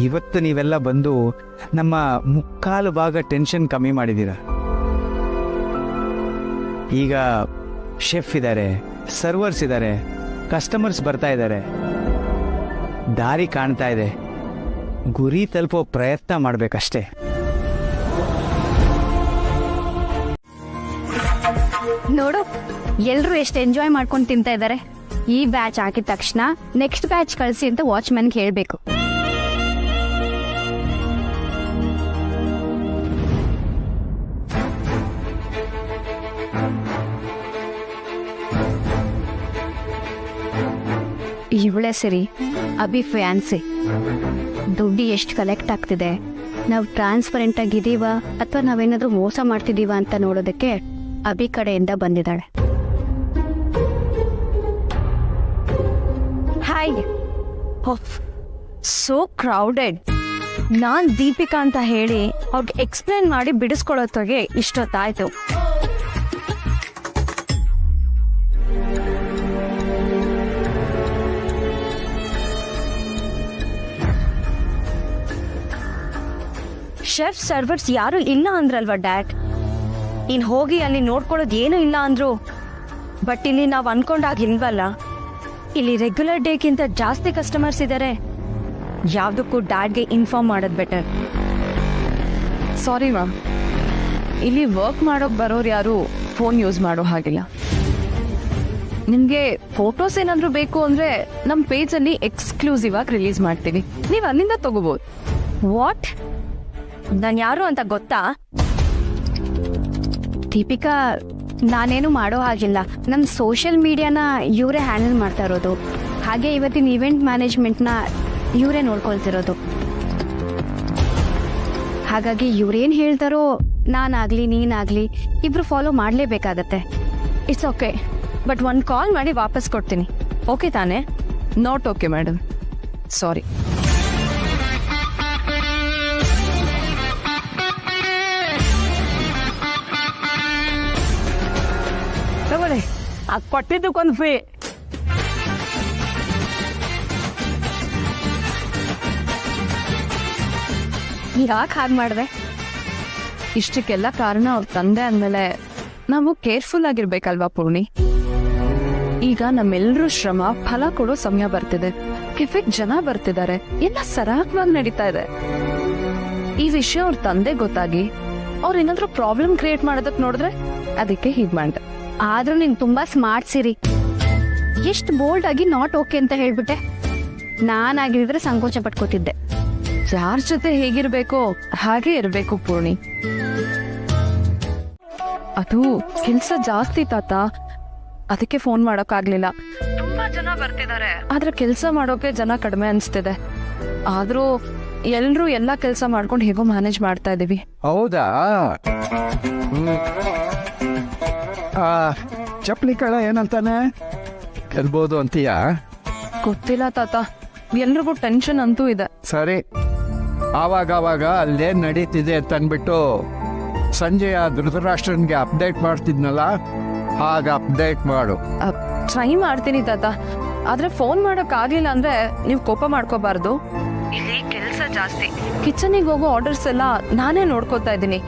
ಇವತ್ತು ನೀವೆಲ್ಲ ಬಂದು ನಮ್ಮ ಮುಕ್ಕಾಲು ಭಾಗ ಟೆನ್ಷನ್ ಕಮ್ಮಿ ಮಾಡಿದ್ದೀರ. ಈಗ ಶೆಫ್ ಇದ್ದಾರೆ, ಸರ್ವರ್ಸ್ ಇದ್ದಾರೆ, ಕಸ್ಟಮರ್ಸ್ ಬರ್ತಾ ಇದ್ದಾರೆ, ದಾರಿ ಕಾಣ್ತಾ ಇದೆ. ಗುರಿ ತಲುಪೋ ಪ್ರಯತ್ನ ಮಾಡಬೇಕಷ್ಟೇ. ನೋಡು, ಎಲ್ರು ಎಷ್ಟು ಎಂಜಾಯ್ ಮಾಡ್ಕೊಂಡು ತಿಂತಾ ಇದ್ದಾರೆ. ಈ ಬ್ಯಾಚ್ ಹಾಕಿದ ತಕ್ಷಣ ನೆಕ್ಸ್ಟ್ ಬ್ಯಾಚ್ ಕಳಿಸಿ ಅಂತ ವಾಚ್ಮನ್ಗೆ ಹೇಳ್ಬೇಕು. ಇವಳೇ ಸರಿ, ಅಭಿ ಫ್ಯಾನ್ಸಿ. ದುಡ್ಡು ಎಷ್ಟು ಕಲೆಕ್ಟ್ ಆಗ್ತಿದೆ, ನಾವು ಟ್ರಾನ್ಸ್ಪರೆಂಟ್ ಆಗಿದ್ದೀವ ಅಥವಾ ನಾವೇನಾದ್ರೂ ಮೋಸ ಮಾಡ್ತಿದೀವ ಅಂತ ನೋಡೋದಕ್ಕೆ ಅಭಿ ಕಡೆಯಿಂದ ಬಂದಿದ್ದಾಳೆ. ಹಾಯ್. So crowded. ನಾನ್ ದೀಪಿಕಾ ಅಂತ ಹೇಳಿ ಅವ್ರಿಗೆ ಎಕ್ಸ್ಪ್ಲೇನ್ ಮಾಡಿ ಬಿಡಿಸ್ಕೊಳ್ಳೋತ್ತೊಗೆ ಇಷ್ಟೊತ್ತಾಯ್ತು. ಶೆಫ್ ಸರ್ವರ್ಸ್ ಯಾರು ಇಲ್ಲ ಅಂದ್ರಲ್ವಾ ಡ್ಯಾಡ್? ಇನ್ ಹೋಗಿ ಅಲ್ಲಿ ನೋಡ್ಕೊಳ್ಳೋದು ಏನೂ ಇಲ್ಲ ಅಂದ್ರು. ಬಟ್ ಇಲ್ಲಿ ನಾವು ಅನ್ಕೊಂಡಾಗಿಲ್ವಲ್ಲ. ಇಲ್ಲಿ ರೆಗ್ಯುಲರ್ ಡೇಗಿಂತ ಜಾಸ್ತಿ ಕಸ್ಟಮರ್ಸ್ ಇದ್ದಾರೆ. ಯಾವುದಕ್ಕೂ ಡ್ಯಾಡ್ಗೆ ಇನ್ಫಾರ್ಮ್ ಮಾಡೋದು ಬೆಟರ್. ಸಾರಿ ಮ್ಯಾಮ್, ಇಲ್ಲಿ ವರ್ಕ್ ಮಾಡೋಕೆ ಬರೋರು ಯಾರು ಫೋನ್ ಯೂಸ್ ಮಾಡೋ ಹಾಗಿಲ್ಲ. ನಿಮಗೆ ಫೋಟೋಸ್ ಏನಾದರೂ ಬೇಕು ಅಂದರೆ ನಮ್ಮ ಪೇಜಲ್ಲಿ ಎಕ್ಸ್ಕ್ಲೂಸಿವ್ ಆಗಿ ರಿಲೀಸ್ ಮಾಡ್ತೀವಿ, ನೀವು ಅಲ್ಲಿಂದ ತಗೋಬೋದು. ವಾಟ್? ನಾನು ಯಾರು ಅಂತ ಗೊತ್ತಾ? ದೀಪಿಕಾ, ನಾನೇನು ಮಾಡೋ ಹಾಗಿಲ್ಲ. ನಮ್ಮ ಸೋಷಿಯಲ್ ಮೀಡಿಯಾನ ಇವರೇ ಹ್ಯಾಂಡಲ್ ಮಾಡ್ತಾ ಇರೋದು. ಹಾಗೆ ಇವತ್ತಿನ ಇವೆಂಟ್ ಮ್ಯಾನೇಜ್ಮೆಂಟ್ನ ಇವರೇ ನೋಡ್ಕೊಳ್ತಿರೋದು. ಹಾಗಾಗಿ ಇವ್ರೇನು ಹೇಳ್ತಾರೋ ನಾನಾಗಲಿ ನೀನಾಗಲಿ ಇಬ್ರು ಫಾಲೋ ಮಾಡಲೇಬೇಕಾಗತ್ತೆ. ಇಟ್ಸ್ ಓಕೆ, ಬಟ್ ಒಂದು ಕಾಲ್ ಮಾಡಿ ವಾಪಸ್ ಕೊಡ್ತೀನಿ. ಓಕೆ ತಾನೇ? ನಾಟ್ ಓಕೆ ಮೇಡಮ್, ಸಾರಿ. ತಗೊಳ್ಳಿ, ಅದು ಕೊಟ್ಟಿದ್ದಕ್ಕೊಂದು ಫೀ. ಯಾಕೆ ಹಾಗೆ ಮಾಡಿದೆ? ಇಷ್ಟಕ್ಕೆಲ್ಲ ಕಾರಣ ಅವ್ರ ತಂದೆ ಅಂದಮೇಲೆ ನಾವು ಕೇರ್ಫುಲ್ ಆಗಿರ್ಬೇಕಲ್ವಾ ಪೂರ್ಣಿ? ಈಗ ನಮ್ಮೆಲ್ಲರೂ ಶ್ರಮ ಫಲ ಕೊಡೋ ಸಮಯ ಬರ್ತಿದೆ. ಕೆಫೆಗೆ ಜನ ಬರ್ತಿದ್ದಾರೆ, ಎಲ್ಲ ಸರಾಗವಾಗಿ ನಡೀತಾ ಇದೆ. ಈ ವಿಷಯ ಅವ್ರ ತಂದೆ ಗೊತ್ತಾಗಿ ಅವ್ರು ಏನಾದ್ರೂ ಪ್ರಾಬ್ಲಮ್ ಕ್ರಿಯೇಟ್ ಮಾಡೋದಕ್ಕೆ ನೋಡಿದ್ರೆ ಅದಕ್ಕೆ ಹೀಗೆ ಮಾಡಿದೆ. ಆದ್ರೂ ನೀನ್ ತುಂಬಾ ಸ್ಮಾರ್ಟ್ ಸಿರಿ. ಎಷ್ಟು ಬೋಲ್ಡ್ ಆಗಿ ನಾಟ್ ಓಕೆ ಅಂತ ಹೇಳ್ಬಿಟ್ಟೆ. ನಾನಾಗಿದ್ರೆ ಸಂಕೋಚ ಪಟ್ಕೋತಿದ್ದೆ. ಯಾರ ಜೊತೆ ಹೇಗಿರ್ಬೇಕೋ ಹಾಗೆ ಇರ್ಬೇಕು ಪೂರ್ಣಿ. ಅದು ಕೆಲ್ಸ ಜಾಸ್ತಿ ತಾತ, ಅದಕ್ಕೆ ಫೋನ್ ಮಾಡೋಕ್ಕಾಗ್ಲಿಲ್ಲ. ತುಂಬಾ ಜನ ಬರ್ತಿದ್ದಾರೆ, ಆದ್ರೆ ಕೆಲ್ಸ ಮಾಡೋಕೆ ಜನ ಕಡಿಮೆ ಅನ್ಸ್ತಿದೆ. ಆದ್ರೂ ಎಲ್ರೂ ಎಲ್ಲಾ ಕೆಲ್ಸ ಮಾಡ್ಕೊಂಡು ಹೇಗೋ ಮ್ಯಾನೇಜ್ ಮಾಡ್ತಾ ಇದೀವಿ. ಹೌದಾ? ಚಪ್ಪಲಿ ಕಳ ಏನಂತಾನೆ ಗೆಲ್ಬೋದು ಅಂತೀಯ? ಗೊತ್ತಿಲ್ಲ ತಾತ, ಎಲ್ರಿಗೂ ಟೆನ್ಷನ್ ಅಂತೂ ಇದೆ. ಸರಿ, ಆವಾಗ ಅಲ್ಲೇನ್ ನಡೀತಿದೆ ಅಂತ ಅಂದ್ಬಿಟ್ಟು ಸಂಜೆಯ ಧೃತರಾಷ್ಟ್ರನ್ಗೆ ಅಪ್ಡೇಟ್ ಮಾಡ್ತಿದ್ನಲ್ಲ, ಹಾಗ ಅಪ್ಡೇಟ್ ಮಾಡು. ಟ್ರೈ ಮಾಡ್ತೀನಿ ತಾತ, ಆದ್ರೆ ಫೋನ್ ಮಾಡೋಕ್ ಆಗ್ಲಿಲ್ಲ ಅಂದ್ರೆ ನೀವು ಕೋಪ ಮಾಡ್ಕೋಬಾರ್ದು. ಇಲ್ಲಿ ಕೆಲಸ ಜಾಸ್ತಿ, ಕಿಚನಿಗೆ ಹೋಗೋ ಆರ್ಡರ್ಸ್ ಎಲ್ಲ ನಾನೇ ನೋಡ್ಕೋತಾ ಇದ್ದೀನಿ.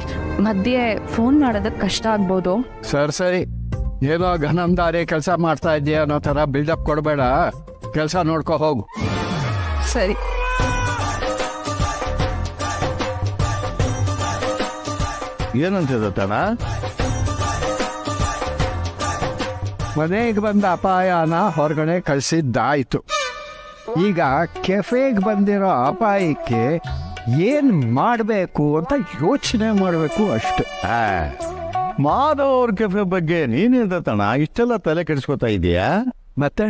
ಮಧ್ಯೆ ಫೋನ್ ಮಾಡೋದಕ್ಕೆ ಕಷ್ಟ ಆಗ್ಬೋದು. ಸರಿ, ಏನೋ ಘನಂದಾರಿ ಕೆಲಸ ಮಾಡ್ತಾ ಇದೆಯಾ ಅನ್ನೋ ತರ ಬಿಲ್ಡಪ್ ಕೊಡಬೇಡ, ಕೆಲಸ ನೋಡ್ಕೊ ಹೋಗು. ಸರಿ. ಏನಂತಿದತ್ತಣ್ಣ? ಮನೆಗೆ ಬಂದ ಅಪಾಯನ ಹೊರಗಡೆ ಕಳಿಸಿದ್ದಾಯ್ತು. ಈಗ ಕೆಫೆಗೆ ಬಂದಿರೋ ಅಪಾಯಕ್ಕೆ ಏನ್ ಮಾಡಬೇಕು ಅಂತ ಯೋಚನೆ ಮಾಡಬೇಕು ಅಷ್ಟೆ. ಮಾಧವ್ ಅವ್ರ ಕೆಫೆ ಬಗ್ಗೆ ನೀನೇನ್ ತಣ ಇಷ್ಟೆಲ್ಲ ತಲೆ ಕೆಡಿಸ್ಕೊತಾ ಇದೀಯಾ? ಮತ್ತೆ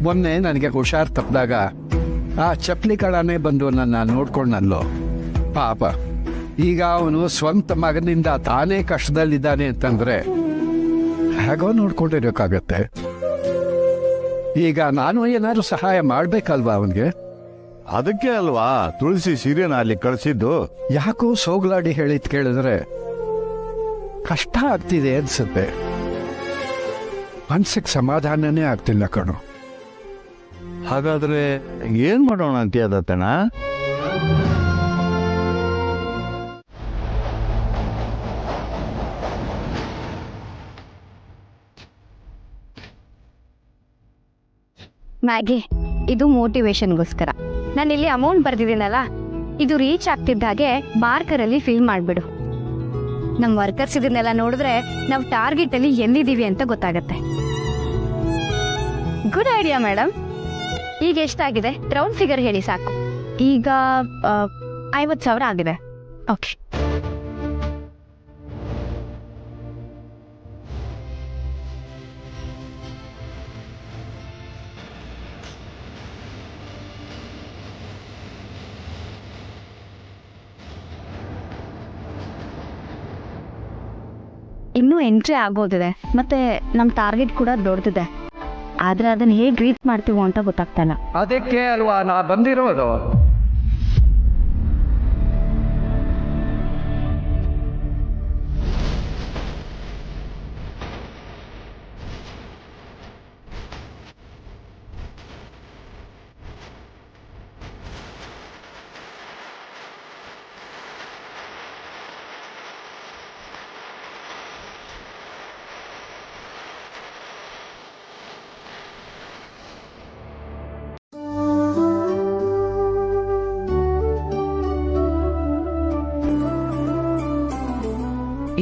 ಮೊನ್ನೆ ನನಗೆ ಹುಷಾರ್ ತಪ್ಪಿದಾಗ ಆ ಚಪ್ಪಲಿ ಕಳನೇ ಬಂದು ನನ್ನ ನೋಡ್ಕೊಂಡಲ್ಲೋ ಪಾಪ. ಈಗ ಅವನು ಸ್ವಂತ ಮಗನಿಂದ ತಾನೇ ಕಷ್ಟದಲ್ಲಿದ್ದಾನೆ ಅಂತಂದ್ರೆ ಹೇಗೋ ನೋಡ್ಕೊಂಡಿರೋಕ್ಕಾಗತ್ತೆ. ಈಗ ನಾನು ಏನಾದ್ರು ಸಹಾಯ ಮಾಡ್ಬೇಕಲ್ವಾ ಅವನಿಗೆ? ಅದಕ್ಕೆ ಅಲ್ವಾ ತುಳಸಿ ಸೀರೆನ ಅಲ್ಲಿ ಕಳಿಸಿದ್ದು. ಯಾಕೋ ಸೋಗ್ಲಾಡಿ ಹೇಳಿದ್ ಕೇಳಿದ್ರೆ ಕಷ್ಟ ಆಗ್ತಿದೆ ಅನ್ಸುತ್ತೆ. ಮನ್ಸಿಗೆ ಸಮಾಧಾನನೇ ಆಗ್ತಿಲ್ಲ ಕಣು. ಹಾಗಾದ್ರೆ ಏನ್ ಮಾಡೋಣ ಅಂತ ಅದತ್ತಣ? ಮ್ಯಾಗಿ, ಇದು ಮೋಟಿವೇಶನ್ಗೋಸ್ಕರ. ನಾನು ಇಲ್ಲಿ ಅಮೌಂಟ್ ಬರ್ದಿದ್ದೀನಲ್ಲ, ಇದು ರೀಚ್ ಆಗ್ತಿದ್ದ ಹಾಗೆ ಮಾರ್ಕರಲ್ಲಿ ಫಿಲ್ ಮಾಡಿಬಿಡು. ನಮ್ಮ ವರ್ಕರ್ಸ್ ಇದನ್ನೆಲ್ಲ ನೋಡಿದ್ರೆ ನಾವು ಟಾರ್ಗೆಟ್ ಅಲ್ಲಿ ಎಲ್ಲಿದ್ದೀವಿ ಅಂತ ಗೊತ್ತಾಗತ್ತೆ. Good idea madam. ಈಗ ಎಷ್ಟಾಗಿದೆ? ರೌಂಡ್ ಫಿಗರ್ ಹೇಳಿ ಸಾಕು. ಈಗ 50,000 ಆಗಿದೆ. ಓಕೆ. ಇನ್ನೂ ಎಂಟ್ರಿ ಆಗೋದಿದೆ, ಮತ್ತೆ ನಮ್ಮ ಟಾರ್ಗೆಟ್ ಕೂಡ ದೊಡ್ಡದಿದೆ. ಆದ್ರೆ ಅದನ್ನ ಹೇಗೆ ರೀಚ್ ಮಾಡ್ತೀವೋ ಅಂತ ಗೊತ್ತಾಗ್ತಾ ಇಲ್ಲ. ಅದಕ್ಕೆ ಅಲ್ವಾ ನಾ ಬಂದಿರೋದು.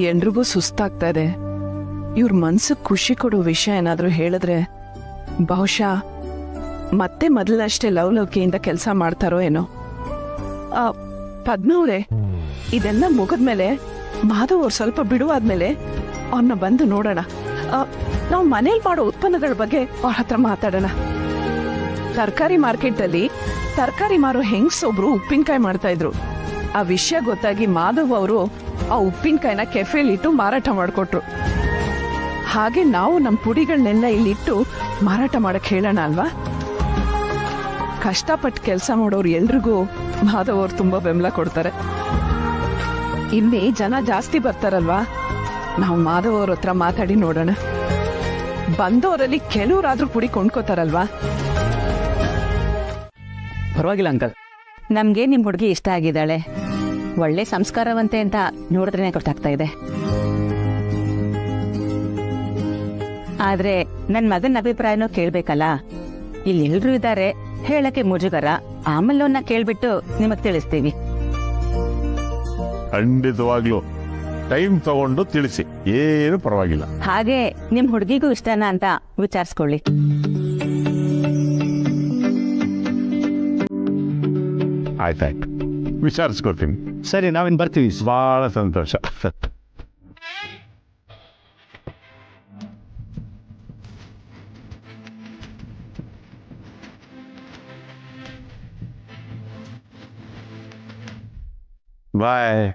ಎಲ್ರಿಗೂ ಸುಸ್ತಾಗ್ತಾ ಇದೆ. ಇವ್ರ ಮನ್ಸಿಗೆ ಖುಷಿ ಕೊಡೋ ವಿಷಯ ಏನಾದ್ರೂ ಹೇಳಿದ್ರೆ ಬಹುಶಃ ಮತ್ತೆ ಮೊದಲಷ್ಟೇ ಲವಲವಿಕೆಯಿಂದ ಕೆಲಸ ಮಾಡ್ತಾರೋ ಏನೋ. ಪದ್ಮವ್ರೆ, ಇದೆಲ್ಲ ಮುಗಿದ್ಮೇಲೆ ಮಾಧವ್ ಅವ್ರು ಸ್ವಲ್ಪ ಬಿಡುವಾದ್ಮೇಲೆ ಅವ್ರನ್ನ ಬಂದು ನೋಡೋಣ. ನಾವು ಮನೇಲಿ ಮಾಡೋ ಉತ್ಪನ್ನಗಳ ಬಗ್ಗೆ ಅವ್ರ ಹತ್ರ ಮಾತಾಡೋಣ. ತರಕಾರಿ ಮಾರ್ಕೆಟಲ್ಲಿ ತರಕಾರಿ ಮಾರೋ ಹೆಂಗ್ಸೊಬ್ರು ಉಪ್ಪಿನಕಾಯಿ ಮಾಡ್ತಾ ಇದ್ರು. ಆ ವಿಷಯ ಗೊತ್ತಾಗಿ ಮಾಧವ್ ಅವರು ಆ ಉಪ್ಪಿನಕಾಯಿನ ಕೆಫೆಲಿಟ್ಟು ಮಾರಾಟ ಮಾಡಿಕೊಟ್ರು. ಹಾಗೆ ನಾವು ನಮ್ಮ ಪುಡಿಗಳನ್ನೆಲ್ಲ ಇಲ್ಲಿಟ್ಟು ಮಾರಾಟ ಮಾಡಕ್ ಹೇಳೋಣ ಅಲ್ವಾ? ಕಷ್ಟಪಟ್ಟು ಕೆಲಸ ಮಾಡೋರು ಎಲ್ರಿಗೂ ಮಾಧವ್ ಅವ್ರು ತುಂಬಾ ಬೆಂಬಲ ಕೊಡ್ತಾರೆ. ಇಲ್ಲಿ ಜನ ಜಾಸ್ತಿ ಬರ್ತಾರಲ್ವಾ, ನಾವು ಮಾಧವ್ ಅವ್ರ ಹತ್ರ ಮಾತಾಡಿ ನೋಡೋಣ. ಬಂದವರಲ್ಲಿ ಕೆಲವರಾದ್ರೂ ಪುಡಿ ಕೊಂಡ್ಕೋತಾರಲ್ವಾ? ಪರವಾಗಿಲ್ಲ ಅಂಕಲ್. ನಮ್ಗೆ ನಿಮ್ ಹುಡುಗಿ ಇಷ್ಟ ಆಗಿದ್ದಾಳೆ. ಒಳ್ಳೆ ಸಂಸ್ಕಾರವಂತೆ ಅಂತ ನೋಡಿದ್ರೇನೆ ಗೊತ್ತಾಗ್ತಾ ಇದೆ. ಆದ್ರೆ ನನ್ ಮಗನ ಅಭಿಪ್ರಾಯನೂ ಕೇಳ್ಬೇಕಲ್ಲ. ಇಲ್ಲಿ ಎಲ್ರು ಇದ್ದಾರೆ, ಹೇಳಕ್ಕೆ ಮುಜುಗರ. ಆಮೇಲೆ ಅವನ್ನ ಕೇಳ್ಬಿಟ್ಟು ನಿಮಗ್ ತಿಳಿಸ್ತೀವಿ. ಖಂಡಿತವಾಗ್ಲೂ ಟೈಮ್ ತಗೊಂಡು ತಿಳಿಸಿ, ಏನು ಪರವಾಗಿಲ್ಲ. ಹಾಗೆ ನಿಮ್ ಹುಡುಗಿಗೂ ಇಷ್ಟನಾ ಅಂತ ವಿಚಾರಿಸ್ಕೊಳ್ಳಿ. ಆಯ್ತಾಯ್ತು, ವಿಚಾರಿಸ್ಕೊಡ್ತೀನಿ. ಸರಿ, ನಾವಿನ್ ಬರ್ತೀವಿ. ಬಹಳ ಸಂತೋಷ. ಬಾಯ್.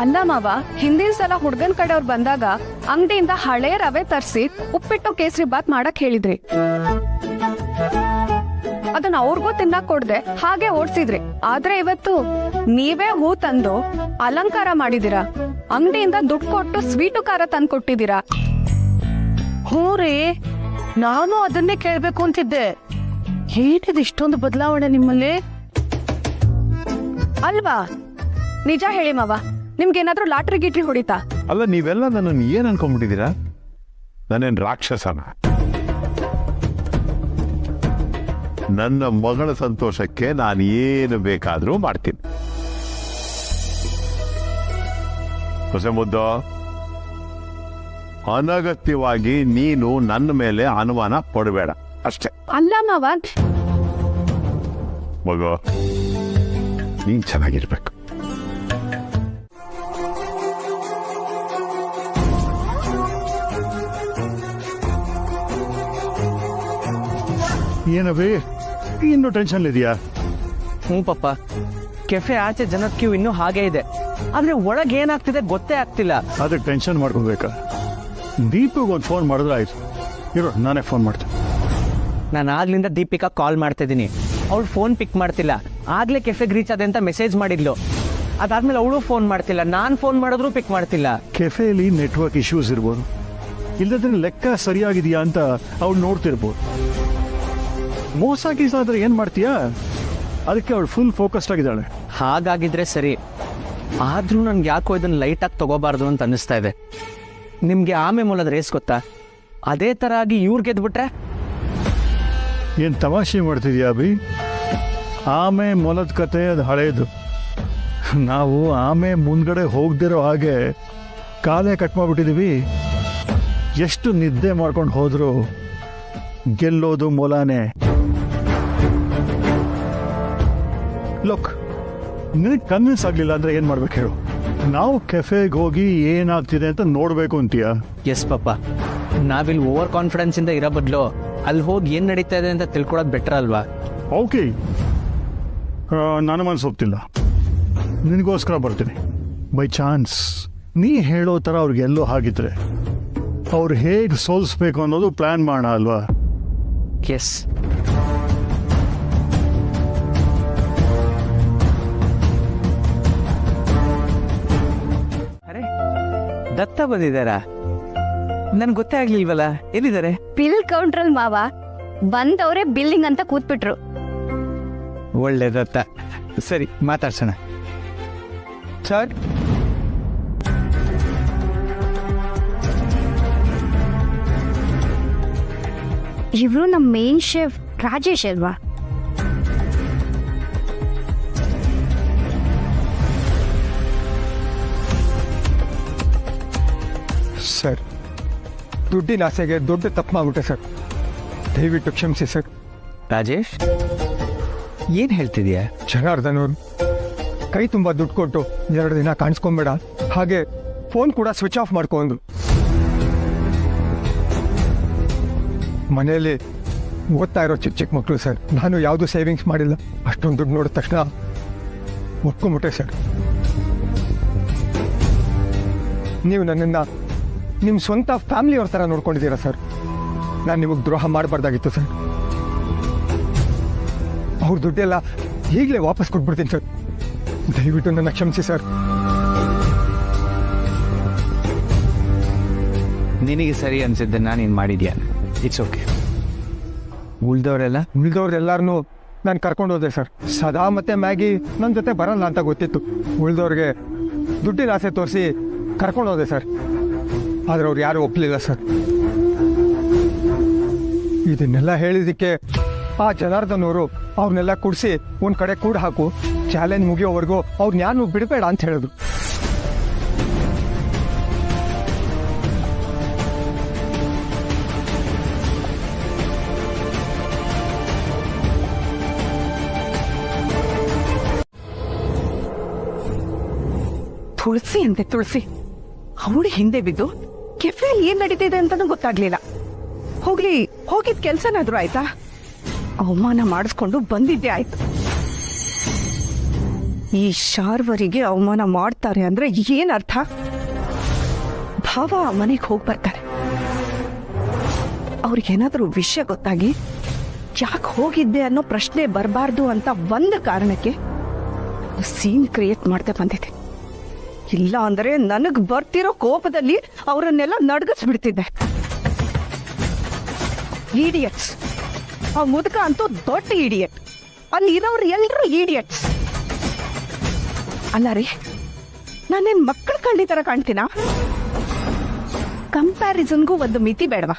ಅಲ್ಲ ಮಾವ, ಹಿಂದಿನ ಸಲ ಹುಡ್ಗನ್ ಕಡೆಯವ್ರು ಬಂದಾಗ ಅಂಗಡಿಯಿಂದ ಹಳೆ ರವೆ ತರಿಸಿ ಉಪ್ಪಿಟ್ಟು ಕೇಸರಿ ಬಾತ್ ಮಾಡಕ್ ಹೇಳಿದ್ರಿ. ಅದನ್ನ ಅವ್ರಿಗೂ ತಿನ್ನಕ್ ಕೊಡ್ದೆ, ಹಾಗೆ ಓಡ್ಸಿದ್ರಿ. ಆದ್ರೆ ಇವತ್ತು ನೀವೇ ಹೂ ತಂದು ಅಲಂಕಾರ ಮಾಡಿದೀರಾ, ಅಂಗಡಿಯಿಂದ ದುಡ್ಡು ಕೊಟ್ಟು ಸ್ವೀಟು ಖಾರ ತಂದು ಕೊಟ್ಟಿದ್ದೀರಾ. ಹ್ಞೂ ರೀ, ನಾನು ಅದನ್ನೇ ಕೇಳ್ಬೇಕು ಅಂತಿದ್ದೆ. ಏನಿದೆ ಇಷ್ಟೊಂದು ಬದಲಾವಣೆ ನಿಮ್ಮಲ್ಲಿ? ಅಲ್ವಾ? ನಿಜ ಹೇಳಿ ಮಾವ, ನಿಮ್ಗೇನಾದ್ರೂ ಲಾಟ್ರಿ ಗೀಟ್ರಿ ಹೊಡಿತಾ? ಅಲ್ಲ, ನೀವೆಲ್ಲ ನನ್ನನ್ನು ಏನ್ ಅನ್ಕೊಂಡ್ಬಿಟ್ಟಿದ್ದೀರಾ? ನಾನೇನ್ ರಾಕ್ಷಸನ? ನನ್ನ ಮಗಳ ಸಂತೋಷಕ್ಕೆ ನಾನು ಏನು ಬೇಕಾದರೂ ಮಾಡ್ತೀನಿ. ಹೊಸ ಮುದ್ದು, ಅನಗತ್ಯವಾಗಿ ನೀನು ನನ್ನ ಮೇಲೆ ಅನುಮಾನ ಪಡಬೇಡ ಅಷ್ಟೇ. ಅಲ್ಲ ಮಾವ, ಮಗು, ನೀನ್ ಚೆನ್ನಾಗಿರ್ಬೇಕು. ಏನವೇ ಇನ್ನು ಟೆನ್ಷನ್ ಇದೆಯಾ? ಹ್ಞೂ ಪಪ್ಪ, ಕೆಫೆ ಆಚೆ ಜನದ ಕ್ಯೂ ಇನ್ನೂ ಹಾಗೆ ಇದೆ, ಆದ್ರೆ ಒಳಗೆ ಏನಾಗ್ತಿದೆ ಗೊತ್ತೇ ಆಗ್ತಿಲ್ಲ. ಅದಕ್ಕೆ ಟೆನ್ಷನ್ ಮಾಡ್ಕೋಬೇಕಾ? ದೀಪಿಗೆ ಒಂದು ಫೋನ್ ಮಾಡಿದ್ರೆ ಆಯ್ತು. ಇರೋ, ನಾನೇ ಫೋನ್ ಮಾಡ್ತೀನಿ. ನಾನು ಆಗ್ಲಿಂದ ದೀಪಿಕಾ ಕಾಲ್ ಮಾಡ್ತಾ ಇದ್ದೀನಿ, ಅವಳು ಫೋನ್ ಪಿಕ್ ಮಾಡ್ತಿಲ್ಲ. ಆಗ್ಲೇ ಕೆಫೆಗೆ ರೀಚ್ ಆದೆ ಅಂತ ಮೆಸೇಜ್ ಮಾಡಿದ್ಲು, ಅದಾದ್ಮೇಲೆ ಅವಳು ಫೋನ್ ಮಾಡ್ತಿಲ್ಲ, ನಾನು ಫೋನ್ ಮಾಡಿದ್ರು ಪಿಕ್ ಮಾಡ್ತಿಲ್ಲ. ಕೆಫೆಯಲ್ಲಿ ನೆಟ್ವರ್ಕ್ ಇಶ್ಯೂಸ್ ಇರ್ಬೋದು, ಇಲ್ಲದ್ರೆ ಲೆಕ್ಕ ಸರಿಯಾಗಿದೆಯಾ ಅಂತ ಅವಳು ನೋಡ್ತಿರ್ಬೋದು. ಮೋಸ ಗೀಸ ಆದ್ರೆ ಏನ್ ಮಾಡ್ತೀಯಾ? ಅದಕ್ಕೆ ಅವಳು ಫುಲ್ ಫೋಕಸ್ಡ್ ಆಗಿದ್ದಾಳೆ. ಹಾಗಾಗಿದ್ರೆ ಸರಿ, ಆದ್ರೂ ನನ್ಗೆ ಯಾಕೋ ಇದನ್ನ ಲೈಟಾಗಿ ತಗೋಬಾರ್ದು ಅಂತ ಅನ್ನಿಸ್ತಾ ಇದೆ. ನಿಮ್ಗೆ ಆಮೆ ಮೊಲದ ರೇಸ್ ಗೊತ್ತಾ? ಅದೇ ತರ ಆಗಿ ಇವ್ರು ಗೆದ್ಬಿಟ್ರೆ? ಏನ್ ತಮಾಷೆ ಮಾಡ್ತಿದ್ಯಾ ಅಭಿ? ಆಮೆ ಮೊಲದ ಕತೆ ಅದು ಹಳೇದು. ನಾವು ಆಮೆ ಮುಂದ್ಗಡೆ ಹೋಗ್ದಿರೋ ಹಾಗೆ ಕಾಲೇ ಕಟ್ ಮಾಡ್ಬಿಟ್ಟಿದೀವಿ. ಎಷ್ಟು ನಿದ್ದೆ ಮಾಡ್ಕೊಂಡು ಹೋದ್ರು ಗೆಲ್ಲೋದು ಮೊಲಾನೆ. ಲುಕ್, ನಿನಗೆ ಕನ್ವಿನ್ಸ್ ಆಗ್ಲಿಲ್ಲ ಅಂದ್ರೆ ಏನ್ ಮಾಡ್ಬೇಕು ಹೇಳು? ನಾವು ಕೆಫೆಗೆ ಹೋಗಿ ಏನಾಗ್ತಿದೆ ಅಂತ ನೋಡ್ಬೇಕು ಅಂತೀಯ? ಎಸ್ ಪಾಪ, ನಾವಿಲ್ಲಿ ಓವರ್ ಕಾನ್ಫಿಡೆನ್ಸ್ ಇಂದ ಇರೋ ಬದಲು ಅಲ್ಲಿ ಹೋಗಿ ಏನ್ ನಡೀತಾ ಇದೆ ಅಂತ ತಿಳ್ಕೊಳ್ಳೋದು ಬೆಟರ್ ಅಲ್ವಾ? ಓಕೆ, ನನ್ನ ಮನಸ್ಸು ಒಪ್ತಿಲ್ಲ. ನಿನಗೋಸ್ಕರ ಬರ್ತೀನಿ. ಬೈ ಚಾನ್ಸ್ ನೀ ಹೇಳೋ ಥರ ಅವ್ರಿಗೆಲ್ಲೋ ಹಾಗಿದ್ರೆ ಅವ್ರು ಹೇಗೆ ಸೋಲಿಸ್ಬೇಕು ಅನ್ನೋದು ಪ್ಲಾನ್ ಮಾಡೋಣ ಅಲ್ವಾ? ಎಸ್. ಅರೆ, ದತ್ತ ಬಂದಿದ್ದಾರಾ? ನನ್ಗೆ ಗೊತ್ತೇ ಆಗ್ಲಿಲ್ವಲ್ಲ, ಎಲ್ಲಿದ್ದಾರೆ? ಬಿಲ್ ಕೌಂಟ್ರಲ್ ಮಾವ. ಬಂದವ್ರೆ ಬಿಲ್ಲಿಂಗ್ ಅಂತ ಕೂತ್ಬಿಟ್ರು. ಒಳ್ಳೆ ದತ್ತ. ಸರಿ, ಮಾತಾಡ್ಸೋಣ. ಸರ್, ಇವ್ರು ನಮ್ಮ ಮೇನ್ ಶೆಫ್ ರಾಜೇಶ್ ಅಲ್ವಾ? ಸರ್, ದುಡ್ಡಿನ ಆಸೆಗೆ ದೊಡ್ಡ ತಪ್ಪು ಮಾಡ್ಬಿಟ್ಟೆ ಸರ್, ದಯವಿಟ್ಟು ಕ್ಷಮಿಸಿ ಸರ್. ರಾಜೇಶ್, ಏನ್ ಹೇಳ್ತಿದ್ಯಾ? ಜನಾರ್ದನ್ ಅವರು ಕೈ ತುಂಬ ದುಡ್ಡು ಕೊಟ್ಟು 2 ದಿನ ಕಾಣಿಸ್ಕೊಂಬೇಡ, ಹಾಗೆ ಫೋನ್ ಕೂಡ ಸ್ವಿಚ್ ಆಫ್ ಮಾಡ್ಕೊಂಡು. ಮನೆಯಲ್ಲಿ ಓದ್ತಾ ಇರೋ ಚಿಕ್ಕ ಚಿಕ್ಕ ಮಕ್ಕಳು ಸರ್, ನಾನು ಯಾವುದು ಸೇವಿಂಗ್ಸ್ ಮಾಡಿಲ್ಲ. ಅಷ್ಟೊಂದು ದುಡ್ಡು ನೋಡಿದ ತಕ್ಷಣ ಒಪ್ಕೊಂಬಿಟ್ಟೆ ಸರ್. ನೀವು ನನ್ನನ್ನು ನಿಮ್ಮ ಸ್ವಂತ ಫ್ಯಾಮಿಲಿಯವ್ರ ಥರ ನೋಡ್ಕೊಂಡಿದ್ದೀರಾ ಸರ್. ನಾನು ನಿಮಗೆ ದ್ರೋಹ ಮಾಡಬಾರ್ದಾಗಿತ್ತು ಸರ್. ಅವ್ರ ದುಡ್ಡೆಲ್ಲ ಈಗಲೇ ವಾಪಸ್ ಕೊಟ್ಬಿಡ್ತೀನಿ ಸರ್. ದಯವಿಟ್ಟು ನನ್ನ ಕ್ಷಮಿಸಿ ಸರ್. ನಿನಗೆ ಸರಿ ಅನ್ಸಿದ್ದನ್ನ ನೀನು ಮಾಡಿದ್ಯಾ? It's okay. ಉಳ್ದವ್ರೆಲ್ಲರನ್ನೂ ನಾನು ಕರ್ಕೊಂಡು ಹೋದೆ ಸರ್. ಸದಾ ಮತ್ತೆ ಮ್ಯಾಗಿ ನನ್ನ ಜೊತೆ ಬರಲ್ಲ ಅಂತ ಗೊತ್ತಿತ್ತು. ಉಳ್ದವ್ರಿಗೆ ದುಡ್ಡಿನ ಆಸೆ ತೋರಿಸಿ ಕರ್ಕೊಂಡು ಹೋದೆ ಸರ್. ಆದರೆ ಅವ್ರು ಯಾರೂ ಒಪ್ಪಲಿಲ್ಲ ಸರ್. ಇದನ್ನೆಲ್ಲ ಹೇಳಿದ್ದಕ್ಕೆ ಆ ಜನಾರ್ದನ್ ಅವರು ಅವ್ರನ್ನೆಲ್ಲ ಕುಡಿಸಿ ಒಂದು ಕಡೆ ಕೂಡ ಹಾಕು, ಚಾಲೆಂಜ್ ಮುಗಿಯೋವರೆಗೂ ಅವ್ರನ್ನ ಯಾರು ಬಿಡಬೇಡ ಅಂತ ಹೇಳಿದ್ರು. ತುಳಸಿ ಅಂತೆ ತುಳಸಿ, ಅವಳು ಹಿಂದೆ ಬಿದ್ದು ಕೆಫೆಯಲ್ಲಿ ಏನ್ ನಡೀತಿದೆ ಅಂತಾನೂ ಗೊತ್ತಾಗ್ಲಿಲ್ಲ. ಹೋಗಿದ್ ಕೆಲ್ಸನಾದ್ರೂ ಆಯ್ತಾ? ಅವಮಾನ ಮಾಡಿಸ್ಕೊಂಡು ಬಂದಿದ್ದೆ ಆಯ್ತು. ಈ ಶಾರ್ವರಿಗೆ ಅವಮಾನ ಮಾಡ್ತಾರೆ ಅಂದ್ರೆ ಏನ್ ಅರ್ಥ? ಭಾವ ಮನೆಗೆ ಹೋಗಿ ಬರ್ತಾರೆ, ಅವ್ರಿಗೇನಾದ್ರೂ ವಿಷಯ ಗೊತ್ತಾಗಿ ಯಾಕೆ ಹೋಗಿದ್ದೆ ಅನ್ನೋ ಪ್ರಶ್ನೆ ಬರಬಾರ್ದು ಅಂತ ಒಂದು ಕಾರಣಕ್ಕೆ ಸೀನ್ ಕ್ರಿಯೇಟ್ ಮಾಡ್ದೆ ಬಂದಿದ್ದೆ. ಇಲ್ಲ ಅಂದ್ರೆ ನನಗ್ ಬರ್ತಿರೋ ಕೋಪದಲ್ಲಿ ಅವರನ್ನೆಲ್ಲ ನಡ್ಗಿಸ್ಬಿಡ್ತಿದ್ದೆ. ಈಡಿಯಟ್ಸ್. ಆ ಮುದುಕ ಅಂತೂ ದೊಡ್ಡ ಈಡಿಯಟ್, ಅಲ್ಲಿ ಇರೋರು ಎಲ್ರು ಈಡಿಯಟ್ಸ್. ಅಲ್ಲ ರೀ, ನಾನೇನ್ ಮಕ್ಕಳ ಕಳ್ಳಿ ತರ ಕಾಣ್ತೀನ? ಕಂಪ್ಯಾರಿಸನ್ಗೂ ಒಂದು ಮಿತಿ ಬೇಡವಾ?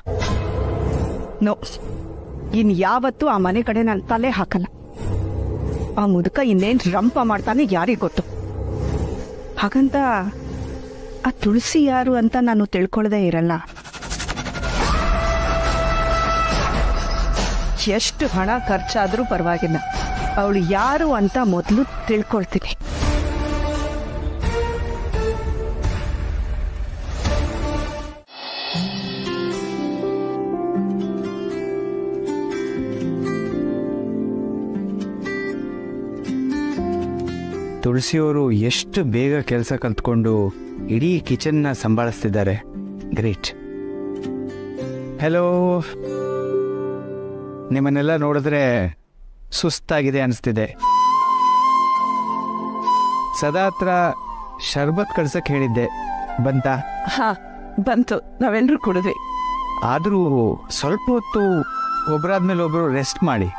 ನೋ, ಇನ್ ಯಾವತ್ತೂ ಆ ಮನೆ ಕಡೆ ನಾನು ತಲೆ ಹಾಕಲ್ಲ. ಆ ಮುದುಕ ಇನ್ನೇನ್ ರಂಪ ಮಾಡ್ತಾನೆ ಯಾರಿಗ್ ಗೊತ್ತು. ಹಾಗಂತ ಆ ತುಳಸಿ ಯಾರು ಅಂತ ನಾನು ತಿಳ್ಕೊಳ್ದೇ ಇರಲ್ಲ. ಎಷ್ಟು ಹಣ ಖರ್ಚಾದ್ರೂ ಪರವಾಗಿಲ್ಲ, ಅವಳು ಯಾರು ಅಂತ ಮೊದಲು ತಿಳ್ಕೊಳ್ತೀನಿ. ತುಳಸಿಯವರು ಎಷ್ಟು ಬೇಗ ಕೆಲಸ ಕಲ್ತ್ಕೊಂಡು ಇಡೀ ಕಿಚನ್ನ ಸಂಭಾಳಿಸ್ತಿದ್ದಾರೆ. ಗ್ರೇಟ್. ಹಲೋ, ನಿಮ್ಮನ್ನೆಲ್ಲ ನೋಡಿದ್ರೆ ಸುಸ್ತಾಗಿದೆ ಅನಿಸ್ತಿದೆ. ಸದಾ ಹತ್ರ ಶರ್ಬತ್ ಕಳ್ಸಕ್ಕೆ ಹೇಳಿದ್ದೆ, ಬಂತಾ? ಹಾ ಬಂತು, ನಾವೆಲ್ಲರೂ ಕುಡಿದ್ವಿ. ಆದರೂ ಸ್ವಲ್ಪ ಹೊತ್ತು ಒಬ್ಬರಾದ್ಮೇಲೆ ಒಬ್ಬರು ರೆಸ್ಟ್ ಮಾಡಿ.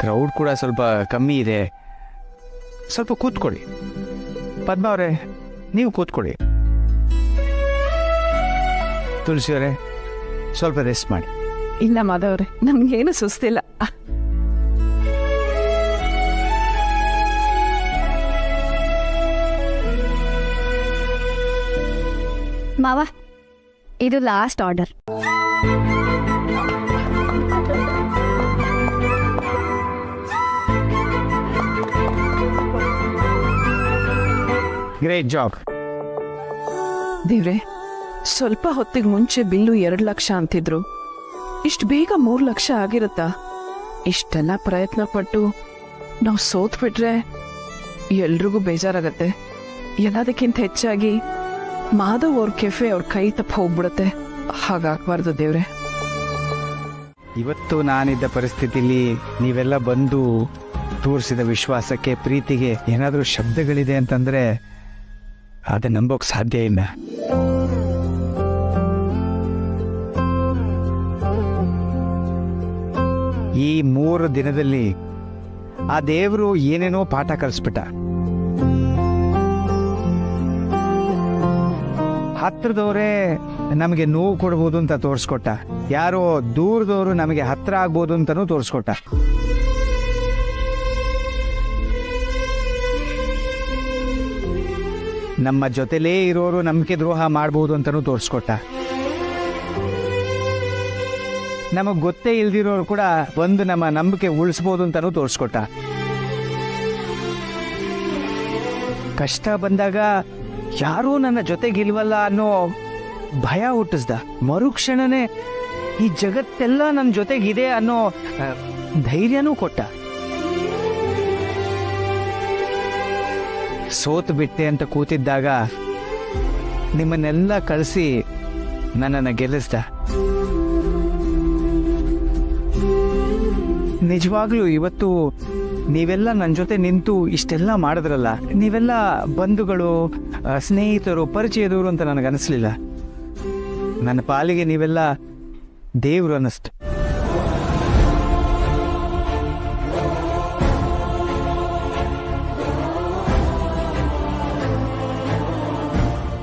ಕ್ರೌಡ್ ಕೂಡ ಸ್ವಲ್ಪ ಕಮ್ಮಿ ಇದೆ, ಸ್ವಲ್ಪ ಕೂತ್ಕೊಳ್ಳಿ. ಪದ್ಮ ಅವರೇ, ನೀವು ಕೂತ್ಕೊಳ್ಳಿ. ತುಳಸಿ ಅವರೇ, ಸ್ವಲ್ಪ ರೆಸ್ಟ್ ಮಾಡಿ. ಇಲ್ಲ ಮಾಧವ್ರೆ, ನಮ್ಗೇನು ಸುಸ್ತಿಲ್ಲ. ಮಾವ, ಇದು ಲಾಸ್ಟ್ ಆರ್ಡರ್. Great job. ದೇವ್ರೆ, ಸ್ವಲ್ಪ ಹೊತ್ತಿಗೆ ಮುಂಚೆ ಬಿಲ್ಲು 2 ಲಕ್ಷ ಅಂತಿದ್ರು, ಇಷ್ಟು ಬೇಗ 3 ಲಕ್ಷ ಆಗಿರುತ್ತಾ? ಇಷ್ಟೆಲ್ಲ ಪ್ರಯತ್ನ ಪಟ್ಟು ನಾವು ಸೋತ್ ಬಿಟ್ರೆ ಎಲ್ರಿಗೂ ಬೇಜಾರಾಗತ್ತೆ. ಎಲ್ಲದಕ್ಕಿಂತ ಹೆಚ್ಚಾಗಿ ಮಾಧವ್ ಅವ್ರ ಕೆಫೆ ಅವ್ರ ಕೈ ತಪ್ಪ ಹೋಗ್ಬಿಡುತ್ತೆ. ಹಾಗಾಗ್ಬಾರ್ದು ದೇವ್ರೆ. ಇವತ್ತು ನಾನಿದ್ದ ಪರಿಸ್ಥಿತಿಲಿ ನೀವೆಲ್ಲ ಬಂದು ತೋರಿಸಿದ ವಿಶ್ವಾಸಕ್ಕೆ, ಪ್ರೀತಿಗೆ ಏನಾದರೂ ಶಬ್ದಗಳಿದೆ ಅಂತಂದ್ರೆ ಅದು ನಂಬೋಕ್ ಸಾಧ್ಯ ಇಲ್ಲ. ಈ 3 ದಿನದಲ್ಲಿ ಆ ದೇವರು ಏನೇನೋ ಪಾಠ ಕಲಿಸ್ಬಿಟ್ಟ. ಹತ್ರದವರೇ ನಮಗೆ ನೋವು ಕೊಡ್ಬೋದು ಅಂತ ತೋರಿಸ್ಕೊಟ್ಟ, ಯಾರೋ ದೂರದವರು ನಮಗೆ ಹತ್ರ ಆಗ್ಬೋದು ಅಂತನೂ ತೋರಿಸ್ಕೊಟ್ಟ. ನಮ್ಮ ಜೊತೆಲೇ ಇರೋರು ನಂಬಿಕೆ ದ್ರೋಹ ಮಾಡ್ಬೋದು ಅಂತನೂ ತೋರಿಸ್ಕೊಟ್ಟ. ನಮಗ್ ಗೊತ್ತೇ ಇಲ್ದಿರೋರು ಕೂಡ ಒಂದು ನಮ್ಮ ನಂಬಿಕೆ ಉಳಿಸ್ಬೋದು ಅಂತನೂ ತೋರಿಸ್ಕೊಟ್ಟ. ಕಷ್ಟ ಬಂದಾಗ ಯಾರೂ ನನ್ನ ಜೊತೆಗಿಲ್ವಲ್ಲ ಅನ್ನೋ ಭಯ ಹುಟ್ಟಿಸ್ದ. ಮರುಕ್ಷಣನೇ ಈ ಜಗತ್ತೆಲ್ಲ ನನ್ನ ಜೊತೆಗಿದೆ ಅನ್ನೋ ಧೈರ್ಯನೂ ಕೊಟ್ಟ. ಸೋತು ಬಿಟ್ಟೆ ಅಂತ ಕೂತಿದ್ದಾಗ ನಿಮ್ಮನ್ನೆಲ್ಲ ಕಳಿಸಿ ನನ್ನನ್ನು ಗೆಲ್ಲಿಸ್ದ. ನಿಜವಾಗ್ಲೂ ಇವತ್ತು ನೀವೆಲ್ಲ ನನ್ನ ಜೊತೆ ನಿಂತು ಇಷ್ಟೆಲ್ಲ ಮಾಡಿದ್ರಲ್ಲ, ನೀವೆಲ್ಲ ಬಂಧುಗಳು, ಸ್ನೇಹಿತರು, ಪರಿಚಯದವರು ಅಂತ ನನಗನ್ನಿಸ್ಲಿಲ್ಲ. ನನ್ನ ಪಾಲಿಗೆ ನೀವೆಲ್ಲ ದೇವರು ಅನ್ನಿಸ್ತು.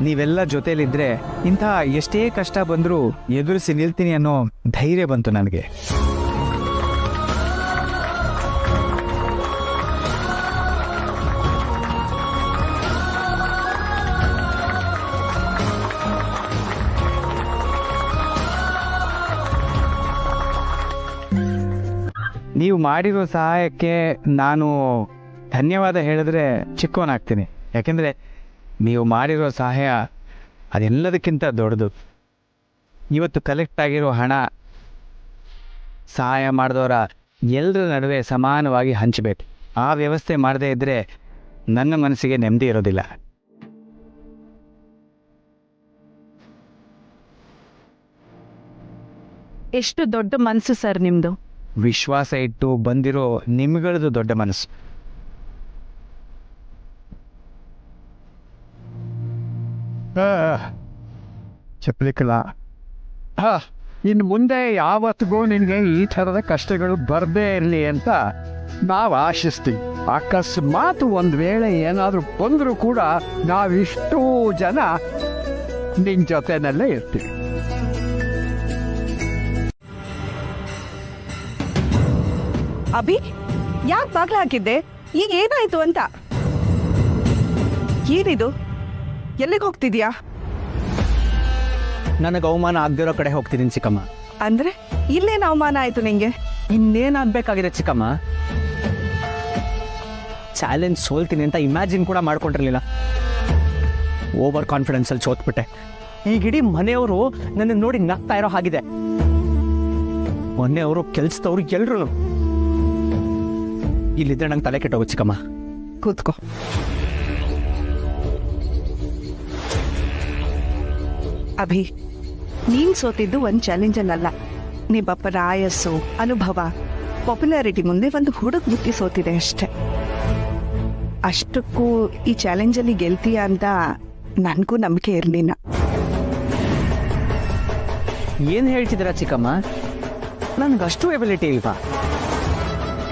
ನೀವೆಲ್ಲ ಜೊತೆಲಿದ್ರೆ ಇಂಥ ಎಷ್ಟೇ ಕಷ್ಟ ಬಂದರೂ ಎದುರಿಸಿ ನಿಲ್ತೀನಿ ಅನ್ನೋ ಧೈರ್ಯ ಬಂತು ನನಗೆ. ನೀವು ಮಾಡಿರೋ ಸಹಾಯಕ್ಕೆ ನಾನು ಧನ್ಯವಾದ ಹೇಳಿದ್ರೆ ಚಿಕ್ಕವನಾಗ್ತೀನಿ. ಯಾಕೆಂದರೆ ನೀವು ಮಾಡಿರೋ ಸಹಾಯ ಅದೆಲ್ಲದಕ್ಕಿಂತ ದೊಡ್ಡದು. ಇವತ್ತು ಕಲೆಕ್ಟ್ ಆಗಿರೋ ಹಣ ಸಹಾಯ ಮಾಡಿದವರ ಎಲ್ಲರ ನಡುವೆ ಸಮಾನವಾಗಿ ಹಂಚಬೇಕು. ಆ ವ್ಯವಸ್ಥೆ ಮಾಡದೇ ಇದ್ದರೆ ನನ್ನ ಮನಸ್ಸಿಗೆ ನೆಮ್ಮದಿ ಇರೋದಿಲ್ಲ. ಎಷ್ಟು ದೊಡ್ಡ ಮನಸ್ಸು ಸರ್ ನಿಮ್ಮದು. ವಿಶ್ವಾಸ ಇಟ್ಟು ಬಂದಿರೋ ನಿಮ್ಗಳದ್ದು ದೊಡ್ಡ ಮನಸ್ಸು. ಚಪ್ಪಲಿಕಲ, ಇನ್ನು ಮುಂದೆ ಯಾವತ್ತಿಗೂ ನಿನಗೆ ಈ ಥರದ ಕಷ್ಟಗಳು ಬರದೇ ಇರಲಿ ಅಂತ ನಾವು ಆಶಿಸ್ತೀವಿ. ಅಕಸ್ಮಾತ್ ಒಂದು ವೇಳೆ ಏನಾದರೂ ಬಂದರೂ ಕೂಡ ನಾವಿಷ್ಟೂ ಜನ ನಿನ್ನ ಜೊತೆನಲ್ಲೇ ಇರ್ತೀವಿ. ಅಭಿ ಯಾಕೆ ಬಾಗ್ಲ ಹಾಕಿದ್ದೆ? ಈಗ ಏನಾಯ್ತು ಅಂತ? ಏನಿದು? ಎಲ್ಲಿಗೆ ಹೋಗ್ತಿದ್ಯಾ? ನನಗೆ ಅವಮಾನ ಆಗದಿರೋ ಕಡೆ ಹೋಗ್ತಿದ್ದೀನಿ ಚಿಕ್ಕಮ್ಮ. ಅಂದ್ರೆ ಇಲ್ಲೇನು ಅವಮಾನ ಆಯ್ತು ನಿಂಗೆ? ಇನ್ನೇನಾಗಬೇಕಾಗಿದೆ ಚಿಕ್ಕಮ್ಮ? ಚಾಲೆಂಜ್ ಸೋಲ್ತೀನಿ ಅಂತ ಇಮ್ಯಾಜಿನ್ ಕೂಡ ಮಾಡ್ಕೊಂಡಿರ್ಲಿಲ್ಲ. ಓವರ್ ಕಾನ್ಫಿಡೆನ್ಸಲ್ಲಿ ಸೋತ್ಬಿಟ್ಟೆ. ಈಗ ಇಡೀ ಮನೆಯವರು ನನ್ನ ನೋಡಿ ನಗ್ತಾ ಇರೋ ಹಾಗಿದೆ. ಮೊನ್ನೆಯವರು ಕೆಲ್ಸದವ್ರು ಎಲ್ರು ಇಲ್ಲಿದ್ರೆ ನಂಗೆ ತಲೆ ಕೆಟ್ಟೋಗು ಚಿಕ್ಕಮ್ಮ. ಕೂತ್ಕೋ. ಅಭಿ, ನೀನ್ ಸೋತಿದ್ದು ಒಂದು ಚಾಲೆಂಜಲ್ಲಲ್ಲ. ನಿಮ್ಮಪ್ಪನ ಆಯಸ್ಸು, ಅನುಭವ, ಪಾಪ್ಯುಲಾರಿಟಿ ಮುಂದೆ ಒಂದು ಹುಡುಗ ಬುದ್ಧಿ ಸೋತಿದೆ ಅಷ್ಟೆ. ಅಷ್ಟಕ್ಕೂ ಈ ಚಾಲೆಂಜಲ್ಲಿ ಗೆಲ್ತೀಯ ಅಂತ ನನಗೂ ನಂಬಿಕೆ ಇರಲಿಲ್ಲ. ಏನು ಹೇಳ್ತಿದ್ದೀರಾ ಚಿಕ್ಕಮ್ಮ? ನನಗಷ್ಟು ಎಬಿಲಿಟಿ ಇಲ್ವಾ?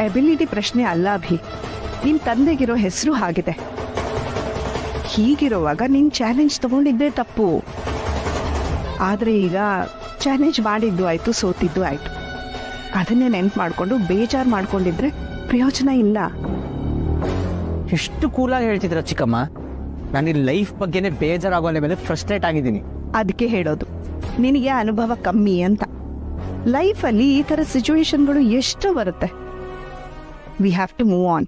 ಎಬಿಲಿಟಿ ಪ್ರಶ್ನೆ ಅಲ್ಲ ಅಭಿ. ನಿನ್ ತಂದೆಗಿರೋ ಹೆಸರು ಹಾಗಿದೆ. ಹೀಗಿರುವಾಗ ನೀನ್ ಚಾಲೆಂಜ್ ತಗೊಂಡಿದ್ದೇ ತಪ್ಪು. ಆದ್ರೆ ಈಗ ಚಾಲೆಂಜ್ ಮಾಡಿದ್ದು ಆಯ್ತು, ಸೋತಿದ್ದು ಆಯ್ತು. ಅದನ್ನೇ ನೆನ್ಪು ಮಾಡ್ಕೊಂಡು ಬೇಜಾರು ಮಾಡ್ಕೊಂಡಿದ್ರೆ ಪ್ರಯೋಜನ ಇಲ್ಲ. ಎಷ್ಟು ಕೂಲಾಗಿ ಹೇಳ್ತಿದ್ದೀರಾ ಚಿಕ್ಕಮ್ಮ? ನಾನು ಈ ಲೈಫ್ ಬಗ್ಗೆನೇ ಬೇಜಾರಾಗೋ ಮೇಲೆ ಫ್ರಸ್ಟ್ರೇಟ್ ಆಗಿದ್ದೀನಿ. ಅದಕ್ಕೆ ಹೇಳೋದು ನಿನಗೆ ಅನುಭವ ಕಮ್ಮಿ ಅಂತ. ಲೈಫಲ್ಲಿ ಈ ಥರ ಸಿಚುವೇಶನ್ಗಳು ಎಷ್ಟು ಬರುತ್ತೆ. We have to move on.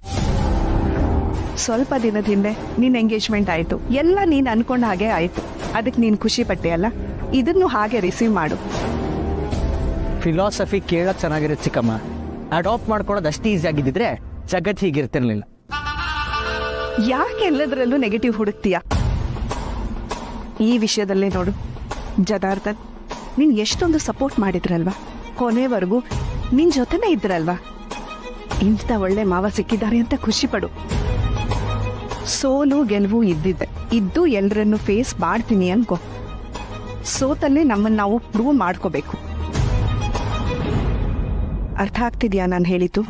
ಸ್ವಲ್ಪ ದಿನದ ಹಿಂದೆ ನಿನ್ನ ಎಂಗೇಜ್ಮೆಂಟ್ ಆಯಿತು. ಎಲ್ಲ ನೀನು ಅನ್ಕೊಂಡ ಹಾಗೆ ಆಯಿತು. ಅದಕ್ಕೆ ನೀನು ಖುಷಿ ಪಟ್ಟೆ ಅಲ್ಲ? ಇದನ್ನು ಹಾಗೆ ರಿಸೀವ್ ಮಾಡು. ಫಿಲಾಸಫಿ ಕೇಳೋಕೆ ಚೆನ್ನಾಗಿರುತ್ತೆ ಚಿಕ್ಕಮ್ಮ. ಅಡಾಪ್ಟ್ ಮಾಡ್ಕೊಳ್ಳೋದು ಅಷ್ಟು ಈಸಿ ಆಗಿದ್ದಿದ್ರೆ ಜಗತ್ತು ಹೀಗಿರ್ತಿರ್ಲಿಲ್ಲ. ಯಾಕೆ ಎಲ್ಲದರಲ್ಲೂ ನೆಗೆಟಿವ್ ಹುಡುಕ್ತೀಯ? ಈ ವಿಷಯದಲ್ಲೇ ನೋಡು, ಜನಾರ್ದನ್ ನೀನು ಎಷ್ಟೊಂದು ಸಪೋರ್ಟ್ ಮಾಡಿದ್ರಲ್ವಾ? ಕೊನೆವರೆಗೂ ನಿನ್ನ ಜೊತೆನೇ ಇದ್ರಲ್ವಾ? ಇಂಥ ಒಳ್ಳೆ ಮಾವ ಸಿಕ್ಕಿದ್ದಾರೆ ಅಂತ ಖುಷಿ ಪಡು. ಸೋಲು ಗೆಲುವು ಇದ್ದು ಎಲ್ಲರನ್ನು ಫೇಸ್ ಮಾಡ್ತೀನಿ ಅನ್ಕೋ. ಸೋತಲ್ಲೇ ನಮ್ಮನ್ನು ನಾವು ಪ್ರೂವ್ ಮಾಡ್ಕೋಬೇಕು. ಅರ್ಥ ಆಗ್ತಿದ್ಯಾ ನಾನು ಹೇಳಿದ್ದು?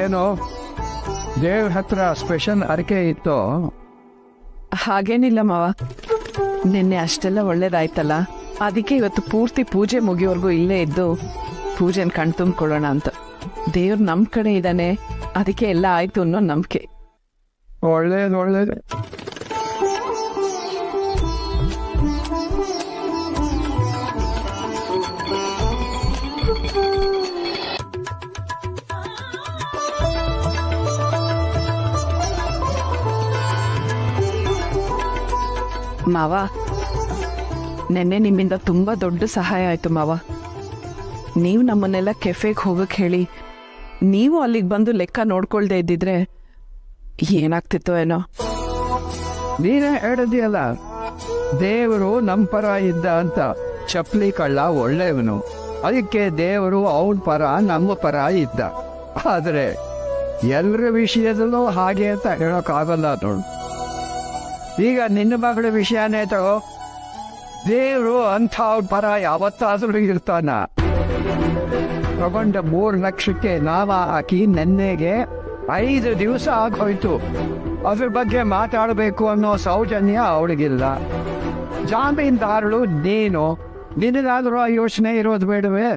ಏನೋ ದೇವ್ರ ಹತ್ರ ಸ್ಪೆಷಲ್ ಅರಿಕೆ ಇತ್ತು? ಹಾಗೇನಿಲ್ಲ ಮಾವ, ನಿನ್ನೆ ಅಷ್ಟೆಲ್ಲ ಒಳ್ಳೇದಾಯ್ತಲ್ಲ, ಅದಕ್ಕೆ ಇವತ್ತು ಪೂರ್ತಿ ಪೂಜೆ ಮುಗಿಯೋವರೆಗೂ ಇಲ್ಲೇ ಇದ್ದು ಪೂಜೆನ ಕಣ್ ತುಂಬಿಕೊಳ್ಳೋಣ ಅಂತ. ದೇವ್ರು ನಮ್ಮ ಕಡೆ ಇದ್ದಾನೆ, ಅದಕ್ಕೆ ಎಲ್ಲ ಆಯ್ತು ಅನ್ನೋ ನಂಬಿಕೆ. ಒಳ್ಳೇದು. ಮಾವ, ನೆನ್ನೆ ನಿಮ್ಮಿಂದ ತುಂಬಾ ದೊಡ್ಡ ಸಹಾಯ ಆಯ್ತು ಮಾವ. ನೀವು ನಮ್ಮನ್ನೆಲ್ಲ ಕೆಫೆಗೆ ಹೋಗಕ್ಕೆ ಹೇಳಿ ನೀವು ಅಲ್ಲಿಗೆ ಬಂದು ಲೆಕ್ಕ ನೋಡ್ಕೊಳ್ದೆ ಇದ್ದಿದ್ರೆ ಏನಾಗ್ತಿತ್ತೋ ಏನೋ. ನೀನೇ ಹೇಳಿದೆಯಲ್ಲ, ದೇವರು ನಮ್ಮ ಪರ ಇದ್ದ ಅಂತ. ಚಪ್ಪಲಿ ಕಳ್ಳ ಒಳ್ಳೆಯವನು, ಅದಕ್ಕೆ ದೇವರು ಅವನ ಪರ ನಮ್ಮ ಪರ ಇದ್ದ. ಆದರೆ ಎಲ್ಲರ ವಿಷಯದಲ್ಲೂ ಹಾಗೆ ಅಂತ ಹೇಳೋಕ್ಕಾಗಲ್ಲ ನೋಡು. ಈಗ ನಿನ್ನ ಮಗಳ ವಿಷಯನೇ ತಗೋ, ದೇವರು ಅಂಥ ಅವ್ರ ಪರ ಯಾವತ್ತಾದ್ರೂ ಇರ್ತಾನ. ತಗೊಂಡ 3 ಲಕ್ಷಕ್ಕೆ ನಾವ ಹಾಕಿ ನೆನ್ನೆಗೆ 5 ದಿವಸ ಆಗೋಯ್ತು. ಅದ್ರ ಬಗ್ಗೆ ಮಾತಾಡಬೇಕು ಅನ್ನೋ ಸೌಜನ್ಯ ಅವಳಿಗಿಲ್ಲ. ಜಾಮೀನ್ದಾರಳು ನೀನು, ನಿನಗಾದ್ರೂ ಆ ಯೋಚನೆ ಇರೋದು ಬೇಡವೇ?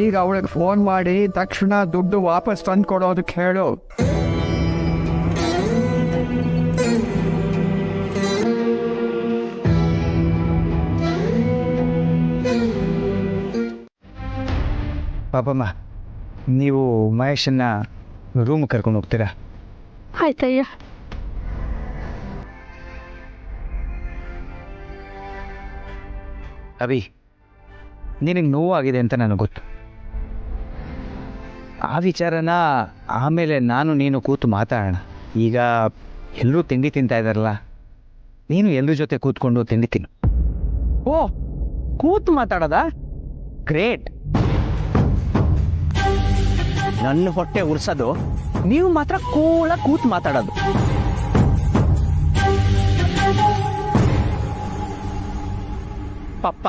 ಈಗ ಅವಳಿಗೆ ಫೋನ್ ಮಾಡಿ ತಕ್ಷಣ ದುಡ್ಡು ವಾಪಸ್ ತಂದು ಕೊಡೋದಕ್ಕೆ ಹೇಳು. ಪಾಪಮ್ಮ, ನೀವು ಮಹೇಶನ್ನ ರೂಮ್ ಕರ್ಕೊಂಡು ಹೋಗ್ತೀರಾ? ಆಯ್ತಯ್ಯ. ಅಭಿ, ನಿನಗೆ ನೋವಾಗಿದೆ ಅಂತ ನನಗೆ ಗೊತ್ತು. ಆ ವಿಚಾರನ ಆಮೇಲೆ ನಾನು ನೀನು ಕೂತು ಮಾತಾಡೋಣ. ಈಗ ಎಲ್ಲರೂ ತಿಂಡಿ ತಿಂತಾ ಇದ್ದಾರಲ್ಲ, ನೀನು ಎಲ್ಲರ ಜೊತೆ ಕೂತ್ಕೊಂಡು ತಿಂಡಿ ತಿನ್ನು. ಓ, ಕೂತು ಮಾತಾಡೋದಾ? ಗ್ರೇಟ್. ನನ್ನ ಹೊಟ್ಟೆ ಉರ್ಸೋದು, ನೀವು ಮಾತ್ರ ಕೂಲಾಗಿ ಕೂತು ಮಾತಾಡೋದು. ಪಪ್ಪ,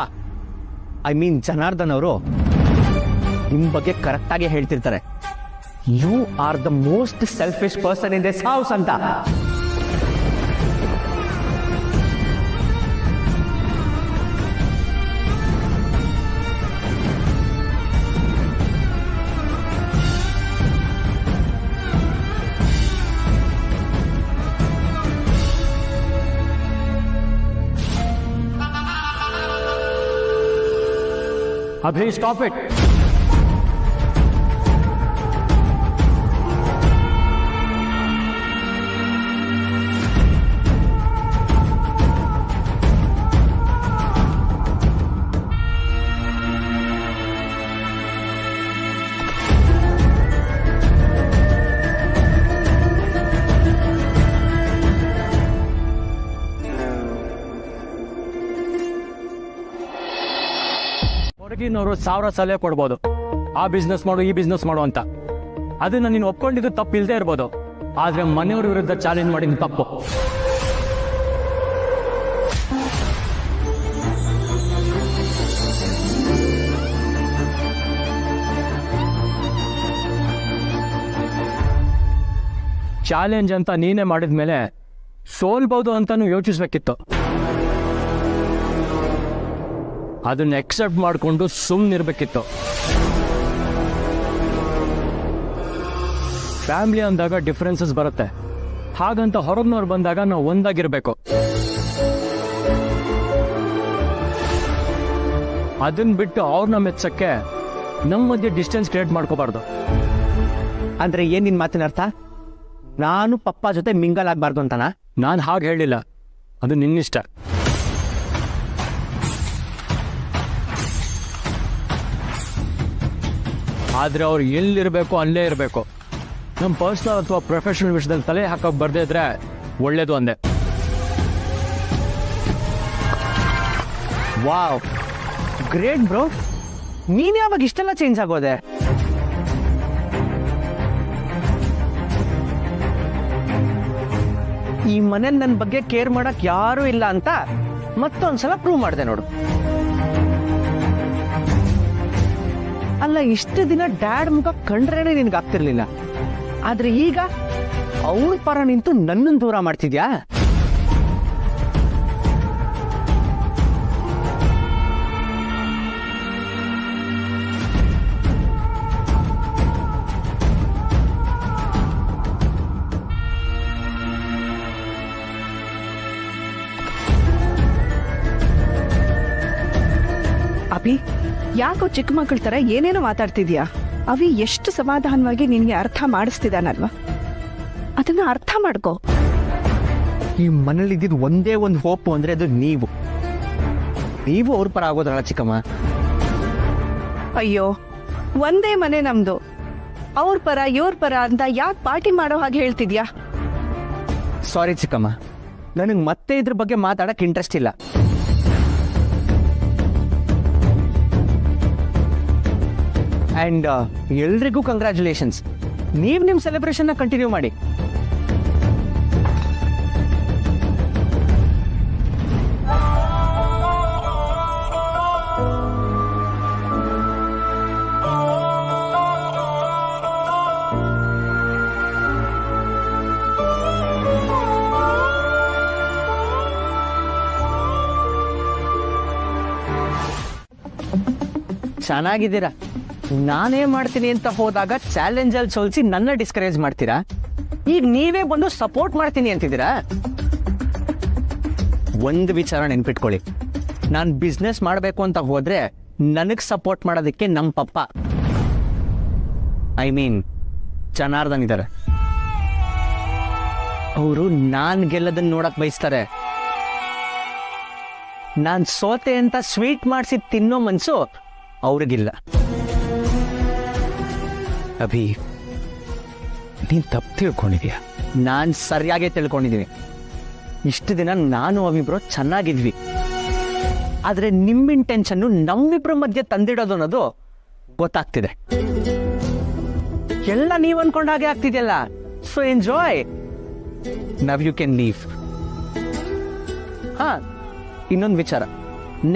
ಐ ಮೀನ್ ಜನಾರ್ದನ್ ಅವರು ನಿಮ್ಮ ಬಗ್ಗೆ ಕರೆಕ್ಟಾಗಿ ಹೇಳ್ತಿರ್ತಾರೆ. You are the most selfish person in this house ಅಂತ. Abhi, stop it. ಹೊರಗಿನವರು 1000 ಸಲಹೆ ಕೊಡ್ಬೋದು, ಆ ಬಿಸ್ನೆಸ್ ಮಾಡು, ಈ ಬಿಸ್ನೆಸ್ ಮಾಡು ಅಂತ. ಅದನ್ನ ನೀನು ಒಪ್ಕೊಂಡಿದ್ದು ತಪ್ಪಿಲ್ದೇ ಇರ್ಬೋದು, ಆದ್ರೆ ಮನೆಯವ್ರ ವಿರುದ್ಧ ಚಾಲೆಂಜ್ ಮಾಡಿದ ತಪ್ಪು. ಚಾಲೆಂಜ್ ಅಂತ ನೀನೇ ಮಾಡಿದ್ಮೇಲೆ ಸೋಲ್ಬಹುದು ಅಂತಾನು ಯೋಚಿಸ್ಬೇಕಿತ್ತು. ಅದನ್ನ ಎಕ್ಸೆಪ್ಟ್ ಮಾಡಿಕೊಂಡು ಸುಮ್ಮನಿರ್ಬೇಕಿತ್ತು. ಫ್ಯಾಮಿಲಿ ಅಂದಾಗ ಡಿಫ್ರೆನ್ಸಸ್ ಬರುತ್ತೆ, ಹಾಗಂತ ಹೊರಗ್ನವ್ರು ಬಂದಾಗ ನಾವು ಒಂದಾಗಿರ್ಬೇಕು. ಅದನ್ನ ಬಿಟ್ಟು ಅವ್ರನ್ನ ಮೆಚ್ಚಕ್ಕೆ ನಮ್ಮ ಮಧ್ಯೆ ಡಿಸ್ಟೆನ್ಸ್ ಕ್ರಿಯೇಟ್ ಮಾಡ್ಕೋಬಾರ್ದು. ಅಂದ್ರೆ ಏನ್ ನಿನ್ ಮಾತಿನ ಅರ್ಥ? ನಾನು ಪಪ್ಪ ಜೊತೆ ಮಿಂಗಲ್ ಆಗ್ಬಾರ್ದು ಅಂತನಾ? ನಾನು ಹಾಗೆ ಹೇಳಿಲ್ಲ, ಅದು ನಿನ್ನಿಷ್ಟ. ಆದ್ರೆ ಅವ್ರು ಎಲ್ಲಿರ್ಬೇಕು ಅಲ್ಲೇ ಇರಬೇಕು. ನಮ್ಮ ಪರ್ಸನಲ್ ಅಥವಾ ಪ್ರೊಫೆಷನಲ್ ವಿಷಯದಲ್ಲಿ ತಲೆ ಹಾಕಕ್ ಬರ್ದೇ ಇದ್ರೆ ಒಳ್ಳೇದು ಅಂದೆ. Wow, great bro. ನೀನ್ ಯಾವಾಗ ಇಷ್ಟೆಲ್ಲ ಚೇಂಜ್ ಆಗೋದೆ? ಈ ಮನೇಲಿ ನನ್ನ ಬಗ್ಗೆ ಕೇರ್ ಮಾಡಕ್ ಯಾರೂ ಇಲ್ಲ ಅಂತ ಮತ್ತೊಂದ್ಸಲ ಪ್ರೂವ್ ಮಾಡಿದೆ ನೋಡು. ಅಲ್ಲ, ಇಷ್ಟು ದಿನ ಡ್ಯಾಡ್ ಮುಖ ಕಂಡ್ರೇನೆ ನಿನ್ಗೆ ಆಗ್ತಿರ್ಲಿಲ್ಲ, ಆದ್ರೆ ಈಗ ಅವಳ ಪರ ನಿಂತು ನನ್ನನ್ನು ದೂರ ಮಾಡ್ತಿದ್ಯಾ? ಅಭಿ, ಯಾಕೋ ಚಿಕ್ಕ ಮಕ್ಕಳ ತರ ಏನೇನೋ ಮಾತಾಡ್ತಿದ್ಯಾ? ಅವಿ ಎಷ್ಟು ಸಮಾಧಾನವಾಗಿ ನಿನ್ಗೆ ಅರ್ಥ ಮಾಡಿಸ್ತಿದಾನಲ್ವಾ, ಅದನ್ನ ಅರ್ಥ ಮಾಡ್ಕೋ. ಈ ಮನೇಲಿ ಇದ್ದಿದ್ದು ಒಂದೇ ಒಂದು ಹೋಪ್ ಅಂದ್ರೆ ಅದು ನೀವು ಅವ್ರ ಪರ ಆಗೋದ್ರಲ್ಲ ಚಿಕ್ಕಮ್ಮ. ಅಯ್ಯೋ, ಒಂದೇ ಮನೆ ನಮ್ದು, ಅವ್ರ ಪರ ಇವ್ರ ಪರ ಅಂತ ಯಾಕೆ ಪಾರ್ಟಿ ಮಾಡೋ ಹಾಗೆ ಹೇಳ್ತಿದ್ಯಾ? ಸಾರಿ ಚಿಕ್ಕಮ್ಮ, ನನಗೆ ಮತ್ತೆ ಇದ್ರ ಬಗ್ಗೆ ಮಾತಾಡಕ್ ಇಂಟ್ರೆಸ್ಟ್ ಇಲ್ಲ. ಅಂಡ್ ಎಲ್ರಿಗೂ ಕಂಗ್ರ್ಯಾಚುಲೇಷನ್ಸ್. ನೀವು ನಿಮ್ಮ ಸೆಲೆಬ್ರೇಷನ್ ಕಂಟಿನ್ಯೂ ಮಾಡಿ. ಚೆನ್ನಾಗಿದ್ದೀರಾ? ನಾನೇ ಮಾಡ್ತೀನಿ ಅಂತ ಹೋದಾಗ ಚಾಲೆಂಜ್ ಅಲ್ಲಿ ಸೋಲ್ಸಿ ನನ್ನ ಡಿಸ್ಕರೇಜ್ ಮಾಡ್ತೀರಾ. ಈಗ ನೀವೇ ಬಂದು ಸಪೋರ್ಟ್ ಮಾಡ್ತೀನಿ ಅಂತಿದ್ದೀರಾ. ಒಂದು ವಿಚಾರ ನೆನ್ಪಿಟ್ಕೊಳ್ಳಿ, ನಾನು ಬಿಸ್ನೆಸ್ ಮಾಡಬೇಕು ಅಂತ ಹೋದ್ರೆ ನನಗ್ ಸಪೋರ್ಟ್ ಮಾಡೋದಕ್ಕೆ ನಮ್ಮ ಪಪ್ಪ, ಐ ಮೀನ್ ಜನಾರ್ದನ್ ಇದ್ದಾರೆ. ಅವರು ನಾನ್ ಗೆಲ್ಲದನ್ನ ನೋಡಕ್ ಬಯಸ್ತಾರೆ. ನಾನ್ ಸೋತೆ ಅಂತ ಸ್ವೀಟ್ ಮಾಡಿಸಿ ತಿನ್ನೋ ಮನ್ಸು ಅವ್ರಿಗಿಲ್ಲ. ಅಭಿ, ನೀನ್ ತಪ್ಪು ತಿಳ್ಕೊಂಡಿದ್ಯಾ. ನಾನ್ ಸರಿಯಾಗೇ ತಿಳ್ಕೊಂಡಿದ್ದೀನಿ. ಇಷ್ಟು ದಿನ ನಾನು ಅವಿಬ್ರು ಚೆನ್ನಾಗಿದ್ವಿ, ಆದ್ರೆ ನಿಮ್ಮ ಇಂಟೆನ್ಷನ್ನು ನಮ್ಮಿಬ್ರ ಮಧ್ಯೆ ತಂದಿಡೋದು ಅನ್ನೋದು ಗೊತ್ತಾಗ್ತಿದೆ. ಎಲ್ಲ ನೀವ್ ಅನ್ಕೊಂಡ ಹಾಗೆ ಆಗ್ತಿದೆಯಲ್ಲ. So enjoy. Now you can leave. ಹಾ, ಇನ್ನೊಂದು ವಿಚಾರ,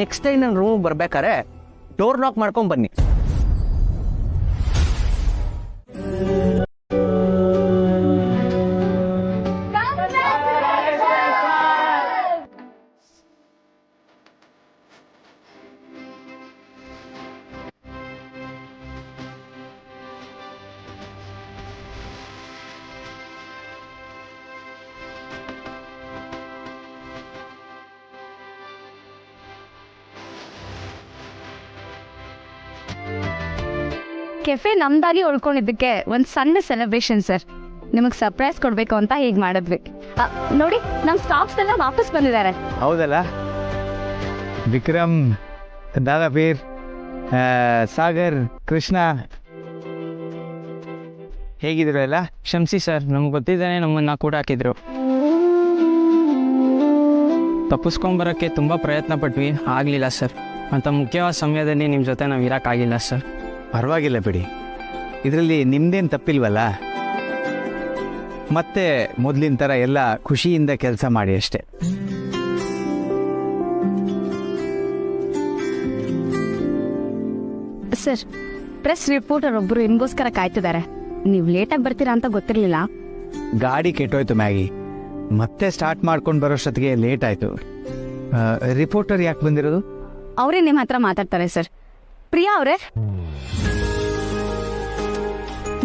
ನೆಕ್ಸ್ಟ್ ಟೈಮ್ ನಾನು ರೂಮ್ ಬರ್ಬೇಕಾರೆ ಡೋರ್ ನಾಕ್ ಮಾಡ್ಕೊಂಡ್ ಬನ್ನಿ. ಕೆಫೆ ನಮ್ದಾಗಿ ಉಳ್ಕೊಂಡಿದ್ದಕ್ಕೆ ಒಂದು ಸಣ್ಣ ಸೆಲೆಬ್ರೇಷನ್ ಸರ್. ನಿಮಗೆ ಸರ್ಪ್ರೈಸ್ ಕೊಡಬೇಕು ಅಂತ ಹೀಗೆ ಮಾಡಿದ್ವಿ. ನೋಡಿ ನಮ್ಮ ಸ್ಟಾಫ್ಸ್ ಎಲ್ಲ ವಾಪಸ್ ಬಂದಿದ್ದಾರೆ. ಹೌದಲ್ಲ ವಿಕ್ರಮ್, ದಾದಾಪೀರ್, ಸಾಗರ್, ಕೃಷ್ಣ ಹೇಗಿದ್ರು ಎಲ್ಲ? ಕ್ಷಮಿಸಿ ಸರ್, ನಮ್ಗೆ ಗೊತ್ತಿದ್ದಾನೆ ನಮ್ಮನ್ನ ಕೂಡ ಹಾಕಿದ್ರು. ತಪ್ಪಿಸ್ಕೊಂಬರೋಕ್ಕೆ ತುಂಬ ಪ್ರಯತ್ನ ಪಟ್ವಿ, ಆಗಲಿಲ್ಲ ಸರ್. ಅಂತ ಮುಖ್ಯವಾದ ಸಮಯದಲ್ಲಿ ನಿಮ್ಮ ಜೊತೆ ನಾವು ಇರೋಕ್ಕಾಗಿಲ್ಲ ಸರ್. ಪರವಾಗಿಲ್ಲ ಬಿಡಿ, ಇದರಲ್ಲಿ ನಿಮ್ದೇನು ತಪ್ಪಿಲ್ವಲ್ಲ. ಮತ್ತೆ ಮೊದಲಿನ ಥರ ಎಲ್ಲ ಖುಷಿಯಿಂದ ಕೆಲಸ ಮಾಡಿ ಅಷ್ಟೆ. ಸರ್, ಪ್ರೆಸ್ ರಿಪೋರ್ಟರ್ ಒಬ್ಬರು ನಿಮಗೋಸ್ಕರ ಕಾಯ್ತಿದ್ದಾರೆ. ನೀವು ಲೇಟಾಗಿ ಬರ್ತೀರಾ ಅಂತ ಗೊತ್ತಿರಲಿಲ್ಲ. ಗಾಡಿ ಕೆಟ್ಟೋಯ್ತು ಮ್ಯಾಗಿ, ಮತ್ತೆ ಸ್ಟಾರ್ಟ್ ಮಾಡ್ಕೊಂಡು ಬರೋಷ್ಟೊತ್ತಿಗೆ ಲೇಟ್ ಆಯಿತು. ರಿಪೋರ್ಟರ್ ಯಾಕೆ ಬಂದಿರೋದು? ಅವರೇ ನಿಮ್ಮ ಹತ್ರ ಮಾತಾಡ್ತಾರೆ ಸರ್. ಪ್ರಿಯಾ ಅವರೇ,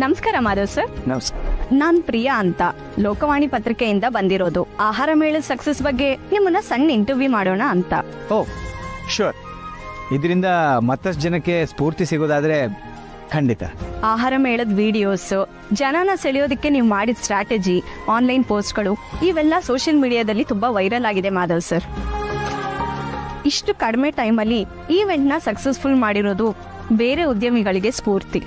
ನಮಸ್ಕಾರ ಮಾಧವ್ ಸರ್. ನಾನ್ ಪ್ರಿಯಾ ಅಂತ, ಲೋಕವಾಣಿ ಪತ್ರಿಕೆಯಿಂದ ಬಂದಿರೋದು. ಆಹಾರ ಮೇಳದ ಸಕ್ಸಸ್ ಬಗ್ಗೆ ನಿಮ್ಮನ್ನ ಸಣ್ಣ ಇಂಟರ್ವ್ಯೂ ಮಾಡೋಣ ಅಂತ. ಓ ಶೋರ್, ಇದರಿಂದ ಮತ್ತಷ್ಟು ಜನಕ್ಕೆ ಸ್ಫೂರ್ತಿ ಸಿಗೋದಾದ್ರೆ ಖಂಡಿತ. ಆಹಾರ ಮೇಳದ ವಿಡಿಯೋಸ್, ಜನನ ಸೆಳೆಯೋದಕ್ಕೆ ನೀವು ಮಾಡಿದ ಸ್ಟ್ರಾಟಜಿ, ಆನ್ಲೈನ್ ಪೋಸ್ಟ್ಗಳು ಇವೆಲ್ಲ ಸೋಷಿಯಲ್ ಮೀಡಿಯಾದಲ್ಲಿ ತುಂಬಾ ವೈರಲ್ ಆಗಿದೆ ಮಾಧವ್ ಸರ್. ಇಷ್ಟು ಕಡಿಮೆ ಟೈಮಲ್ಲಿ ಈವೆಂಟ್ನ ಸಕ್ಸಸ್ಫುಲ್ ಮಾಡಿರೋದು ಬೇರೆ ಉದ್ಯಮಿಗಳಿಗೆ ಸ್ಫೂರ್ತಿ.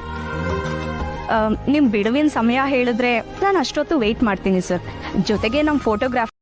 ನಿಮ್ ಬಿಡುವಿನ ಸಮಯ ಹೇಳಿದ್ರೆ ನಾನು ಅಷ್ಟೊತ್ತು ವೆಯ್ಟ್ ಮಾಡ್ತೀನಿ ಸರ್. ಜೊತೆಗೆ ನಮ್ಮ ಫೋಟೋಗ್ರಾಫ್